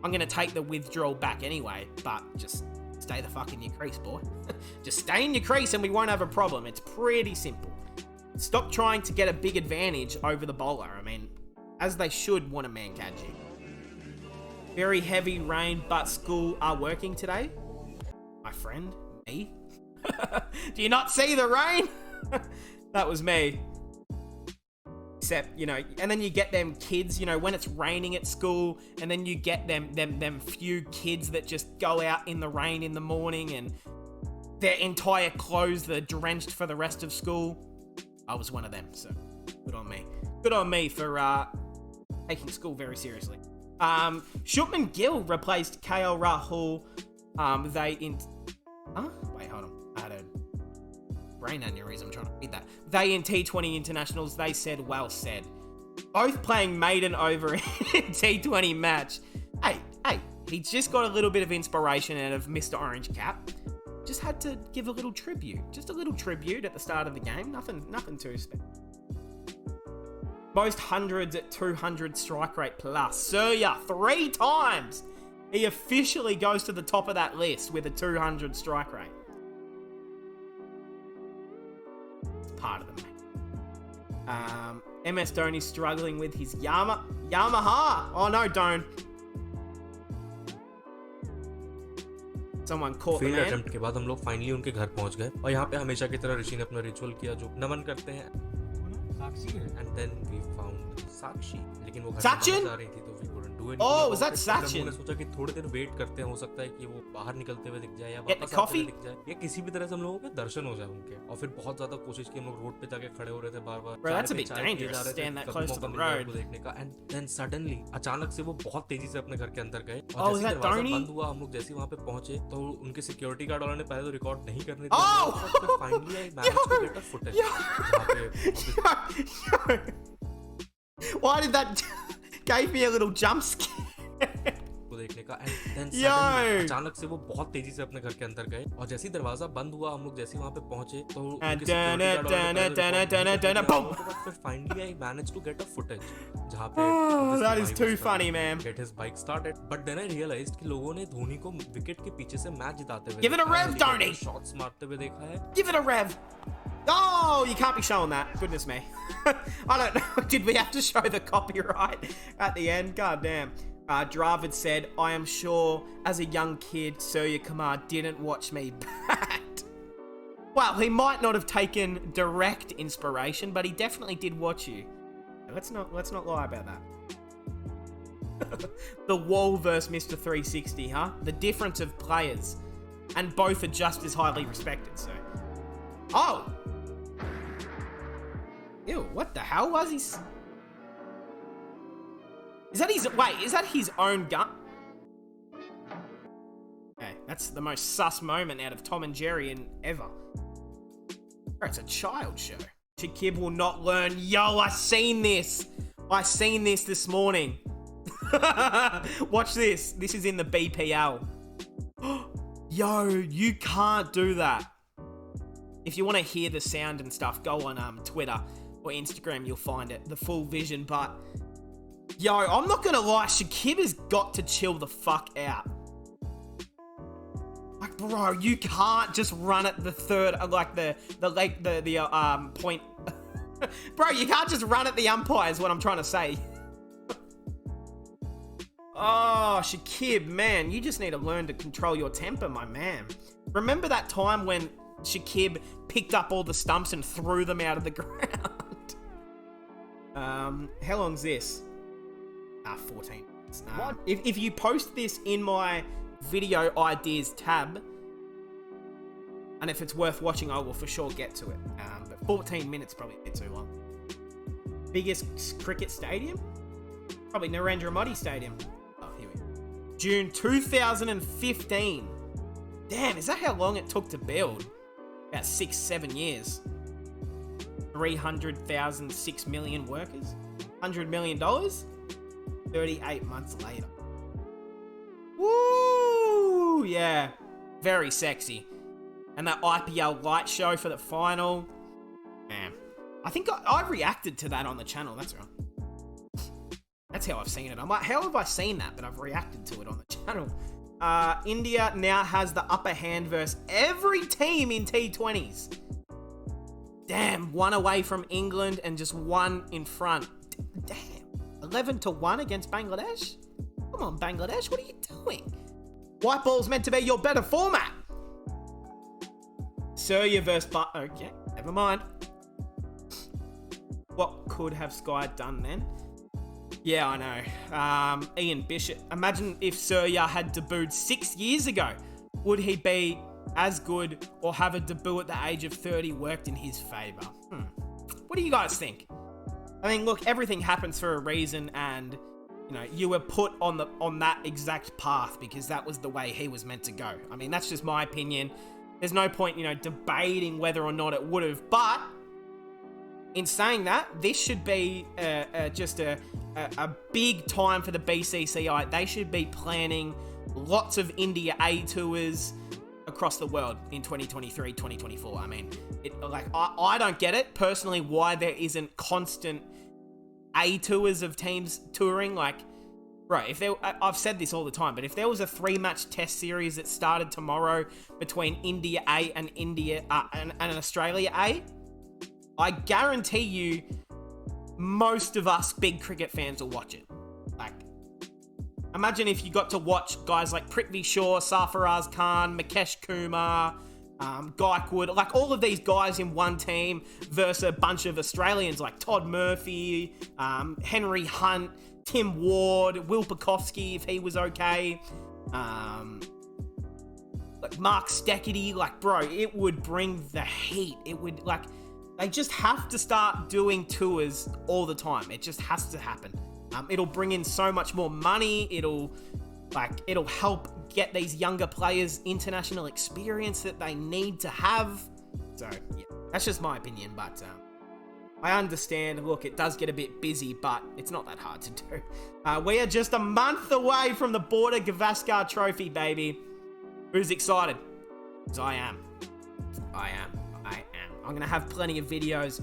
I'm going to take the withdrawal back anyway, but just stay the fuck in your crease, boy. Just stay in your crease and we won't have a problem. It's pretty simple. Stop trying to get a big advantage over the bowler. I mean, as they should want a Mankaji. Very heavy rain, but school are working today. My friend, me. Do you not see the rain? That was me. Except, and then you get them kids, when it's raining at school, and then you get them few kids that just go out in the rain in the morning and their entire clothes that are drenched for the rest of school. I was one of them, so good on me. Good on me for taking school very seriously. Shubman Gill replaced KL Rahul. Wait, hold on. I had a brain aneurysm trying to read that. They in T20 internationals, they said, well said. Both playing maiden over in T20 match. Hey, he's just got a little bit of inspiration out of Mr. Orange Cap. Just had to give a little tribute. Just a little tribute at the start of the game. Nothing too special. Most hundreds at 200 strike rate plus. Surya, 3 times. He officially goes to the top of that list with a 200 strike rate. Part of the mate. MS Dhoni struggling with his Yamaha. Oh no, don't. Someone caught the man. Attempt के बाद हम लोग finally उनके घर पहुंच गए और यहाँ पे हमेशा की तरह ऋषि ने अपना रिचुअल किया जो नमन करते हैं साक्षी है and then we found Sakshi लेकिन वो घर से जा रही थी तो we couldn't do anything oh was that Sakshi हमने सोचा कि थोड़ी देर वेट करते हैं हो सकता है कि वो बाहर निकलते हुए दिख जाए या वापस आते हुए दिख जाए या किसी भी तरह से हम लोगों के दर्शन हो जाए उनके और फिर बहुत ज्यादा कोशिश की हम लोग रोड पे जाके खड़े हो रहे थे बार-बार that's a bit dangerous stand that close to the road देखने का एंड देन सडनली अचानक से वो बहुत तेजी से अपने घर के अंदर गए और जैसे दरवाजा बंद हुआ हम लोग जैसे वहां पे पहुंचे तो उनके सिक्योरिटी गार्ड वालों ने पहले तो रिकॉर्ड नहीं करने दिया फिर finally I manage to get a footage Why did that gave me a little jump scare? को देखने का and then Yo! suddenly अचानक से वो बहुत तेजी से अपने घर के अंदर गए और जैसे ही दरवाजा बंद हुआ हम लोग जैसे ही वहां पे पहुंचे तो उनके security guard वालों ने पहले report boom! किया, but फिर finally I managed to get a footage जहाँ पे Oh, that is obviously too भाई was funny, trying to man. get his bike started, but then I realized कि लोगों ने धोनी को विकेट के पीछे से मैच जिताते हुए Give it a rev, Dhoni! Shots मारते हुए देखा है. Give it a rev. Oh, you can't be showing that. Goodness me. I don't know. Did we have to show the copyright at the end? God damn. Dravid said, I am sure as a young kid, Surya Kumar didn't watch me bat. Well, he might not have taken direct inspiration, but he definitely did watch you. Let's not lie about that. The Wall versus Mr. 360, huh? The difference of players. And both are just as highly respected, so. Oh! Ew, what the hell was he? Is that his own gun? Okay, that's the most sus moment out of Tom and Jerry in ever. Bro, it's a child show. Shakib will not learn. Yo, I seen this this morning. Watch this. This is in the BPL. Yo, you can't do that. If you want to hear the sound and stuff, go on Twitter or Instagram, you'll find it, the full vision. But yo, I'm not gonna lie, Shakib has got to chill the fuck out. Like, bro, you can't just run at the third, like the point. Bro, you can't just run at the umpire is what I'm trying to say. Oh, Shakib, man, you just need to learn to control your temper, my man. Remember that time when Shakib picked up all the stumps and threw them out of the ground? How long's this? 14 minutes. If you post this in my video ideas tab, and if it's worth watching, I will for sure get to it. But 14 minutes probably a bit too long. Biggest cricket stadium? Probably Narendra Modi Stadium. Oh, here we go. June 2015. Damn, is that how long it took to build? About 6-7 years. 300,000, 6 million workers. $100 million? 38 months later. Woo! Yeah. Very sexy. And that IPL light show for the final. Man. I think I reacted to that on the channel. That's right. That's how I've seen it. I'm like, how have I seen that? But I've reacted to it on the channel. India now has the upper hand versus every team in T20s. Damn, one away from England and just one in front. Damn, 11-1 against Bangladesh? Come on, Bangladesh, what are you doing? White ball's meant to be your better format. Surya versus okay, never mind. What could have Sky done then? Yeah, I know. Ian Bishop. Imagine if Surya had debuted 6 years ago. Would he be as good or have a debut at the age of 30 worked in his favour? What do you guys think? I mean, look, everything happens for a reason, and you know, you were put on that exact path because that was the way he was meant to go. I mean, that's just my opinion. There's no point, you know, debating whether or not it would have, but in saying that, this should be just a big time for the BCCI. They should be planning lots of India A tours across the world in 2023, 2024. I mean, I don't get it personally why there isn't constant A tours of teams touring. Like, bro, I've said this all the time, but if there was a 3-match test series that started tomorrow between India A and and Australia A, I guarantee you most of us big cricket fans will watch it. Like, imagine if you got to watch guys like Prithvi Shaw, Sarfaraz Khan, Mukesh Kumar, Gaikwad, like all of these guys in one team versus a bunch of Australians like Todd Murphy, Henry Hunt, Tim Ward, Will Pukowski if he was okay, like Mark Steckity. Like, bro, it would bring the heat. It would, like, they just have to start doing tours all the time. It just has to happen. It'll bring in so much more money. It'll help get these younger players international experience that they need to have. So, yeah, that's just my opinion. But I understand. Look, it does get a bit busy, but it's not that hard to do. We are just a month away from the Border Gavaskar Trophy, baby. Who's excited? 'Cause I am. I'm going to have plenty of videos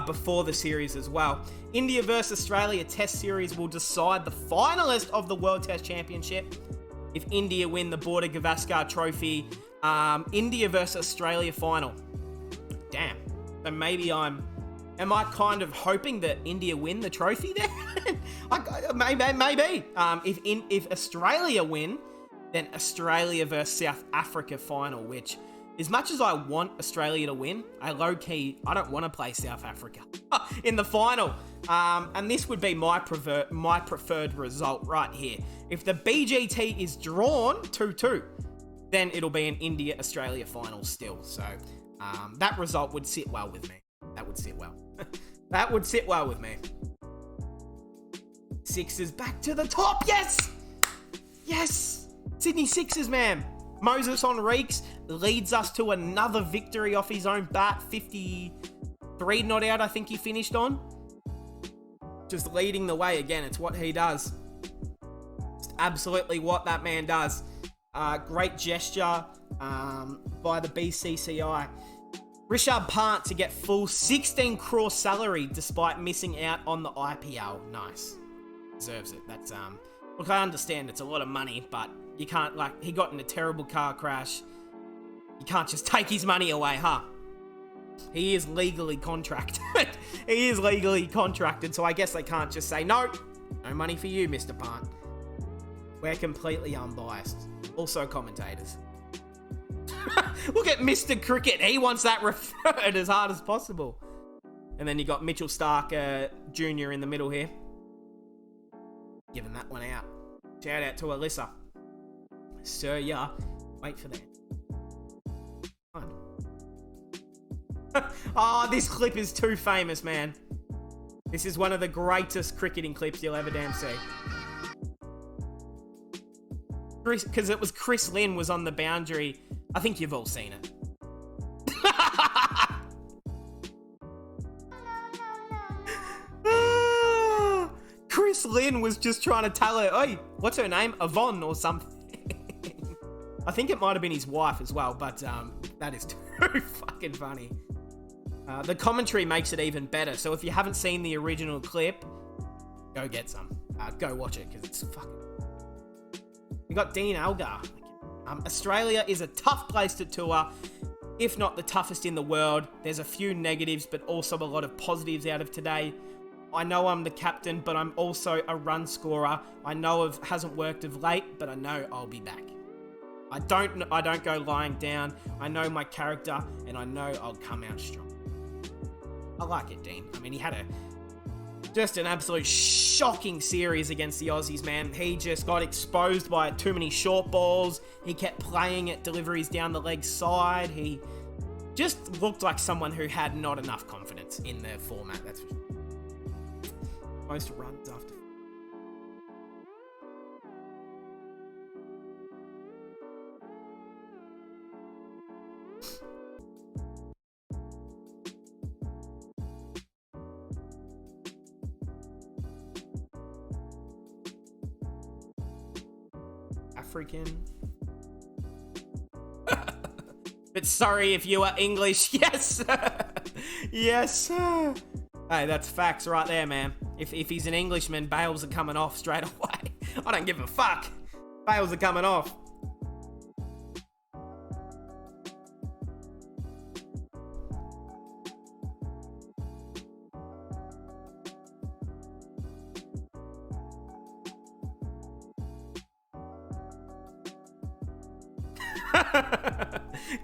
before the series as well. India versus Australia Test Series will decide the finalist of the World Test Championship. If India win the Border Gavaskar Trophy, India versus Australia final. Damn. So maybe am I kind of hoping that India win the trophy there? Maybe. If Australia win, then Australia versus South Africa final, which, as much as I want Australia to win, I don't want to play South Africa in the final. And this would be my preferred result right here. If the BGT is drawn 2-2, then it'll be an India-Australia final still. So that result would sit well with me. That would sit well. That would sit well with me. Sixers back to the top. Yes! Yes! Sydney Sixers, man. Moses Henriques leads us to another victory off his own bat. 53 not out, I think he finished on. Just leading the way again. It's what he does. It's absolutely what that man does. Great gesture by the BCCI. Rishabh Pant to get full 16 crore salary despite missing out on the IPL. Nice. Deserves it. That's look, I understand it's a lot of money, but you can't, like, he got in a terrible car crash. You can't just take his money away, huh? He is legally contracted. He is legally contracted, so I guess they can't just say, no money for you, Mr. Pant. We're completely unbiased. Also commentators. Look at Mr. Cricket. He wants that referred as hard as possible. And then you got Mitchell Stark Jr. in the middle here. Giving that one out. Shout out to Alyssa. Sir, yeah. Wait for that. Oh, this clip is too famous, man. This is one of the greatest cricketing clips you'll ever damn see. Because it was Chris Lynn was on the boundary. I think you've all seen it. Chris Lynn was just trying to tell her, "Oi, what's her name? Yvonne or something." I think it might have been his wife as well, but that is too fucking funny. The commentary makes it even better. So if you haven't seen the original clip, go get some. Go watch it because it's fucking... We got Dean Algar. Australia is a tough place to tour, if not the toughest in the world. There's a few negatives, but also a lot of positives out of today. I know I'm the captain, but I'm also a run scorer. I know it hasn't worked of late, but I know I'll be back. I don't go lying down. I know my character, and I know I'll come out strong. I like it, Dean. I mean, he had just an absolute shocking series against the Aussies, man. He just got exposed by too many short balls. He kept playing at deliveries down the leg side. He just looked like someone who had not enough confidence in the format, that's for sure. Most runs after. African. But sorry if you are English. Yes. Yes. Hey, that's facts right there, man. If he's an Englishman, bails are coming off straight away. I don't give a fuck. Bails are coming off.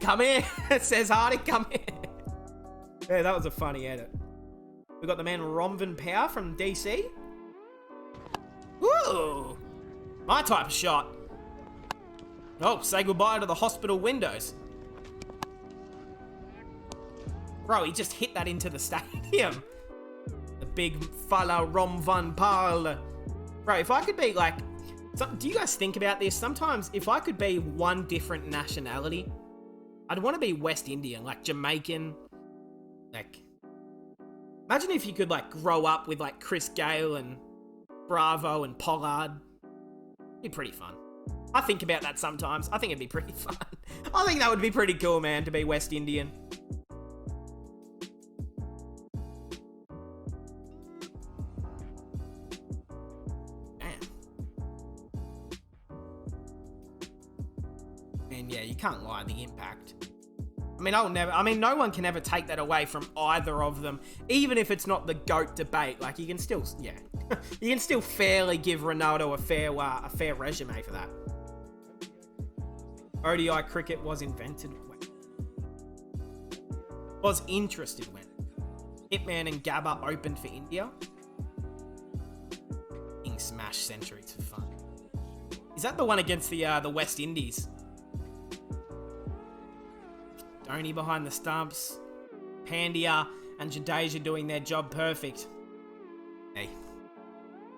Come here, says Hardy, come here. Yeah, that was a funny edit. We got the man Romvan Power from DC. Ooh, my type of shot. Oh, say goodbye to the hospital windows. Bro, he just hit that into the stadium. The big fella Romvan Power. Bro, if I could be like... do you guys think about this? Sometimes, if I could be one different nationality, I'd want to be West Indian, like Jamaican, like Imagine if you could like grow up with like Chris Gale and Bravo and Pollard. It'd be pretty fun. I think about that sometimes. I think it'd be pretty fun. I think that would be pretty cool, man, to be West Indian. And yeah, you can't lie, the impact. I mean, no one can ever take that away from either of them, even if it's not the GOAT debate. Like, you can still, yeah, you can still fairly give Ronaldo a fair resume for that. ODI cricket was invented when? Was interested when? Hitman and Gabba opened for India? King smash centuries for fun. Is that the one against the West Indies? Dhoni behind the stumps. Pandya and Jadeja doing their job perfect. Hey,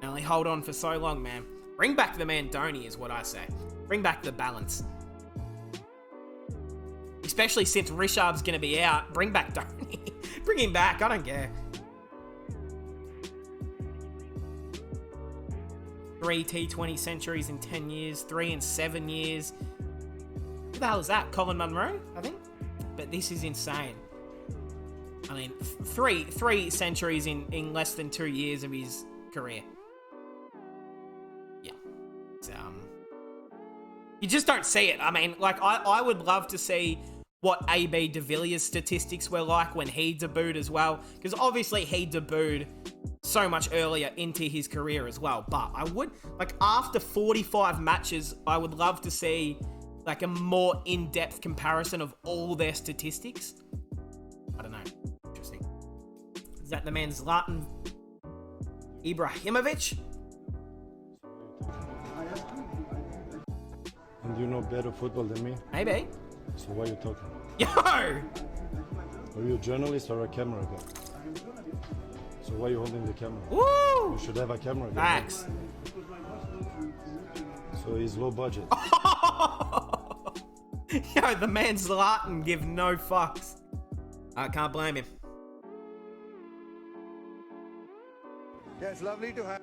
only hold on for so long, man. Bring back the man Dhoni is what I say. Bring back the balance. Especially since Rishabh's going to be out. Bring back Dhoni. Bring him back. I don't care. 3 T20 centuries in 10 years. 3 in 7 years. Who the hell is that? Colin Munro, I think? But this is insane. I mean, three centuries in less than 2 years of his career. Yeah. It's, you just don't see it. I mean, like, I would love to see what AB de Villiers' statistics were like when he debuted as well. Because obviously he debuted so much earlier into his career as well. But I would, like, after 45 matches, I would love to see like a more in-depth comparison of all their statistics. I don't know. Interesting. Is that the man Zlatan Ibrahimovic? And you know better football than me? Maybe. So why are you talking? Yo! Are you a journalist or a camera guy? So why are you holding the camera? Woo! You should have a camera guy. Facts. So he's low budget. Yo, the man Zlatan give no fucks. I can't blame him. Yeah, it's lovely to have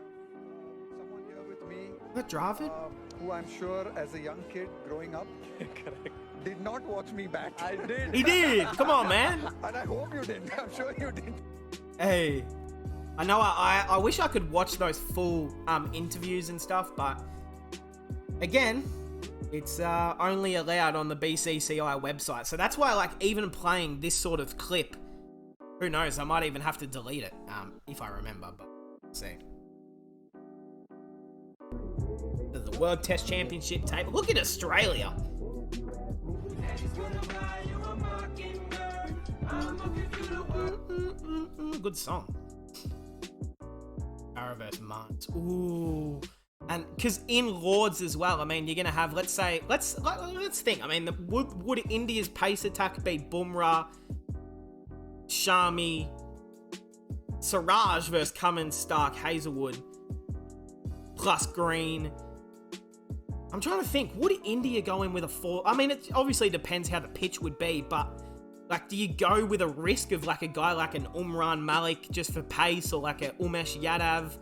someone here with me. What, Dravid? Who I'm sure as a young kid growing up did not watch me bat. I did. He did. Come on, man. And I hope you didn't. I'm sure you didn't. Hey, I know I wish I could watch those full interviews and stuff, but again, it's only allowed on the BCCI website. So that's why, like, even playing this sort of clip, who knows, I might even have to delete it if I remember, but let's see. The World Test Championship table. Look at Australia. Good song. Araverse Mars. Ooh. And because in Lords as well, I mean, you're going to have, let's think. I mean, would India's pace attack be Bumrah, Shami, Siraj versus Cummins, Stark, Hazelwood, plus Green? I'm trying to think, would India go in with a 4? I mean, it obviously depends how the pitch would be, but like, do you go with a risk of like a guy like an Umran Malik just for pace, or like a Umesh Yadav?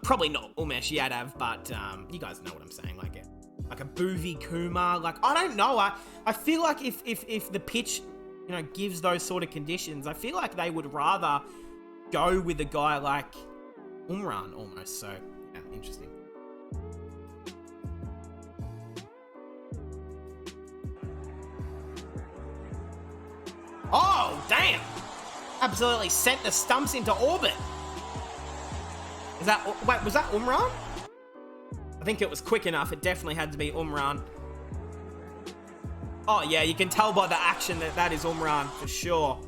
Probably not Umesh Yadav, but you guys know what I'm saying, like a Bhuvi Kumar. Like, I don't know. I feel like if the pitch, you know, gives those sort of conditions, I feel like they would rather go with a guy like Umran almost. So yeah, interesting. Oh, damn! Absolutely sent the stumps into orbit. Is that, wait, was that Umran? I think it was quick enough. It definitely had to be Umran. Oh yeah, you can tell by the action that that is Umran for sure.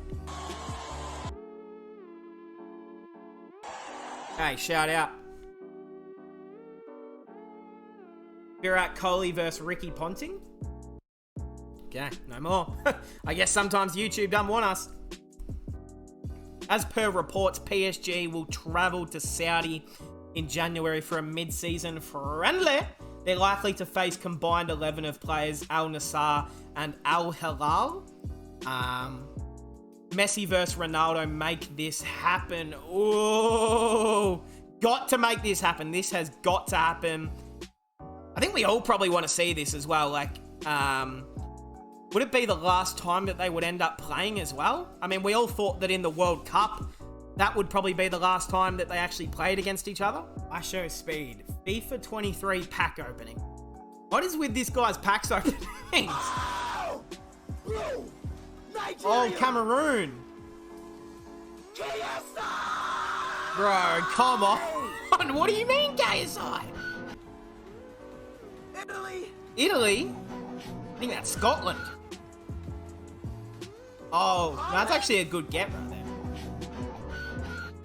Hey, shout out. Virat Kohli versus Ricky Ponting. Okay, no more. I guess sometimes YouTube doesn't want us. As per reports, PSG will travel to Saudi in January for a mid-season friendly. They're likely to face combined 11 of players Al Nassr and Al Hilal. Messi versus Ronaldo, make this happen. Oh, got to make this happen. This has got to happen. I think we all probably want to see this as well. Like, would it be the last time that they would end up playing as well? I mean, we all thought that in the World Cup, that would probably be the last time that they actually played against each other. I show speed. FIFA 23 pack opening. What is with this guy's packs openings? Oh, Cameroon. Bro, come on. What do you mean, KSI? Italy? I think that's Scotland. Oh, that's actually a good get right there.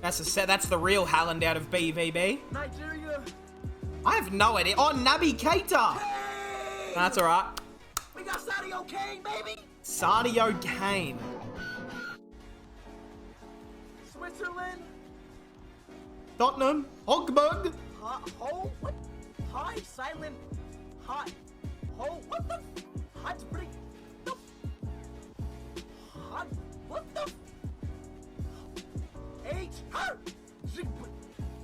That's the real Haaland out of BVB. Nigeria. I have no idea. Oh, Naby Keita. Hey! That's all right. We got Sadio Kane, baby. Sadio Kane. Switzerland. Tottenham. Hogbug. Ho? What? Hi, silent. Hi. Ho? What the? Hot spring. Hot. What the? H.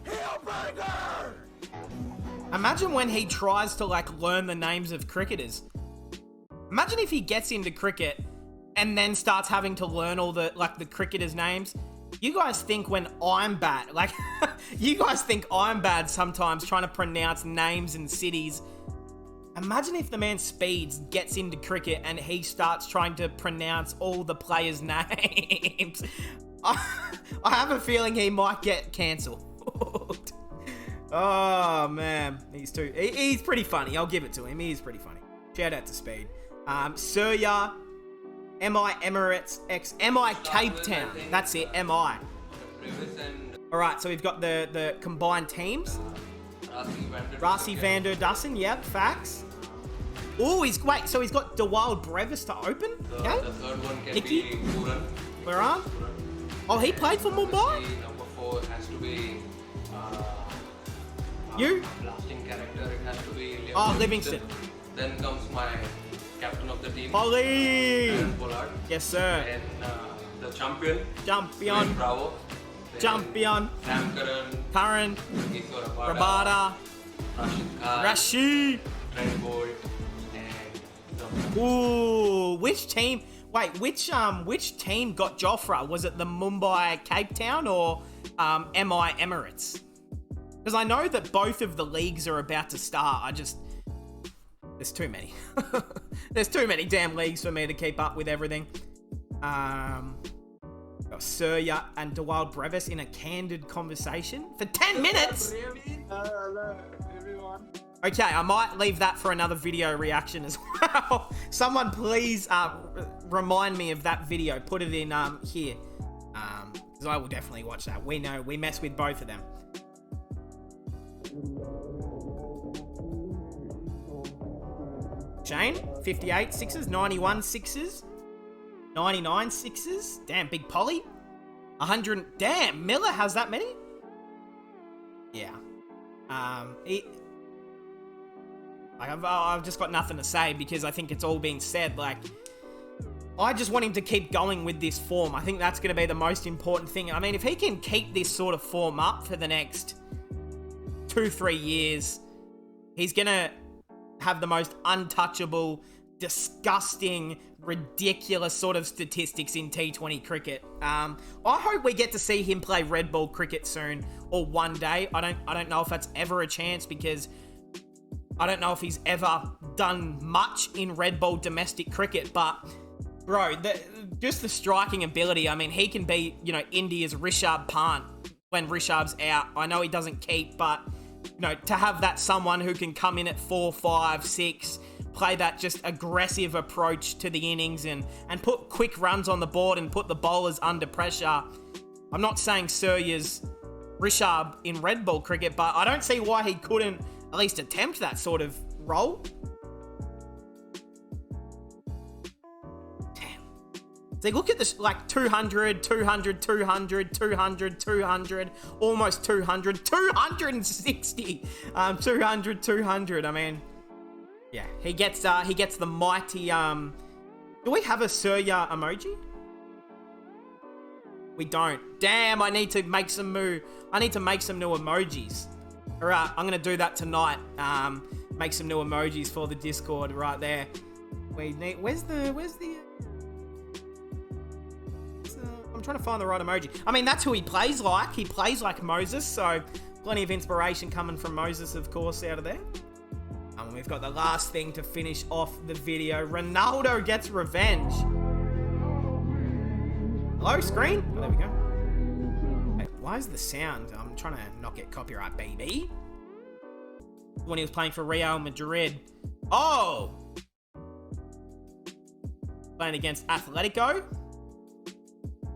Hillburger. Imagine when he tries to like learn the names of cricketers. Imagine if he gets into cricket and then starts having to learn all the cricketers' names. You guys think when I'm bad, like you guys think I'm bad sometimes trying to pronounce names and cities. Imagine if the man Speeds gets into cricket and he starts trying to pronounce all the players' names. I have a feeling he might get cancelled. Oh man, he's pretty funny. I'll give it to him. He's pretty funny. Shout out to Speed. Surya, MI Emirates X MI Cape Town. That's it, MI. Alright, so we've got the combined teams. Rasi van der Dussen, yep, facts. Oh, he's got De Wild Brevis to open. Okay. The third one can Nicky. be Puran. We're on. Oh, he played for Mumbai? Number 4 has to be You? blasting character. It has to be Liam Oh, Livingston. Then comes my captain of the team, Polly. Aaron Pollard. Yes, sir. Then the champion, Champion. Bravo. Then Champion. Sam Curran, Curran. Isswar Rabada. Rashid Khan, Rashid. Trent Bolt, and Ooh, which team? Wait, which team got Jofra? Was it the Mumbai Cape Town or MI Emirates? Because I know that both of the leagues are about to start. There's too many. There's too many damn leagues for me to keep up with everything. Got Surya and De Wild Brevis in a candid conversation for 10 minutes. Hello, everyone. Okay, I might leave that for another video reaction as well. Someone please remind me of that video. Put it in here. Because I will definitely watch that. We know, we mess with both of them. Shane, 58 sixes, 91 sixes, 99 sixes. Damn, Big Polly. 100. Damn, Miller has that many? Yeah. I've just got nothing to say because I think it's all been said. Like, I just want him to keep going with this form. I think that's going to be the most important thing. I mean, if he can keep this sort of form up for the next 2-3 years, he's going to have the most untouchable, disgusting, ridiculous sort of statistics in T20 cricket. I hope we get to see him play red ball cricket soon or one day. I don't know if that's ever a chance because I don't know if he's ever done much in red ball domestic cricket, but bro, just the striking ability. I mean, he can be, India's Rishabh Pant when Rishabh's out. I know he doesn't keep, but to have that someone who can come in at 4, 5, 6, play that just aggressive approach to the innings and put quick runs on the board and put the bowlers under pressure. I'm not saying Surya's Rishabh in red ball cricket, but I don't see why he couldn't at least attempt that sort of role. Damn. So look at this, like 200, 200, 200, 200, 200, almost 200, 260, 200, 200. I mean, yeah, he gets the mighty, do we have a Surya emoji? We don't. Damn, I need to make some new emojis. All right, I'm gonna do that tonight. Make some new emojis for the Discord right there. Where's the I'm trying to find the right emoji. I mean, that's who he plays like. He plays like Moses, so plenty of inspiration coming from Moses, of course, out of there. And we've got the last thing to finish off the video. Ronaldo gets revenge. Hello, screen? Oh, there we go. Hey, why is the sound? I'm trying to not get copyright, baby. When he was playing for Real Madrid. Oh! Playing against Atletico.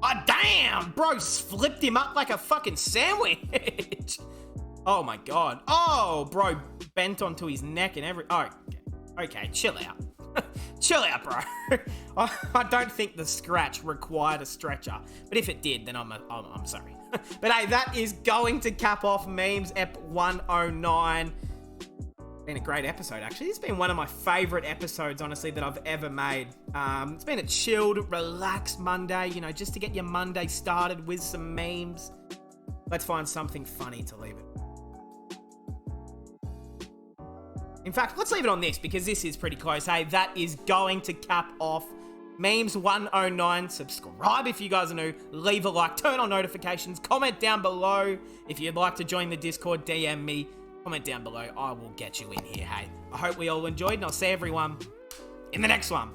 Oh, damn! Bro flipped him up like a fucking sandwich. Oh, my God. Oh, bro bent onto his neck and every... Oh, okay, chill out. Chill out, bro. I don't think the scratch required a stretcher. But if it did, then I'm sorry. But hey, that is going to cap off Memes Ep 109. Been a great episode, actually. It's been one of my favorite episodes, honestly, that I've ever made. It's been a chilled, relaxed Monday, you know, just to get your Monday started with some memes. Let's find something funny to leave it. In fact, let's leave it on this, because this is pretty close. Hey, that is going to cap off Memes 109. Subscribe if you guys are new. Leave a like. Turn on notifications. Comment down below. If you'd like to join the Discord, DM me. Comment down below. I will get you in here, hey. I hope we all enjoyed, and I'll see everyone in the next one.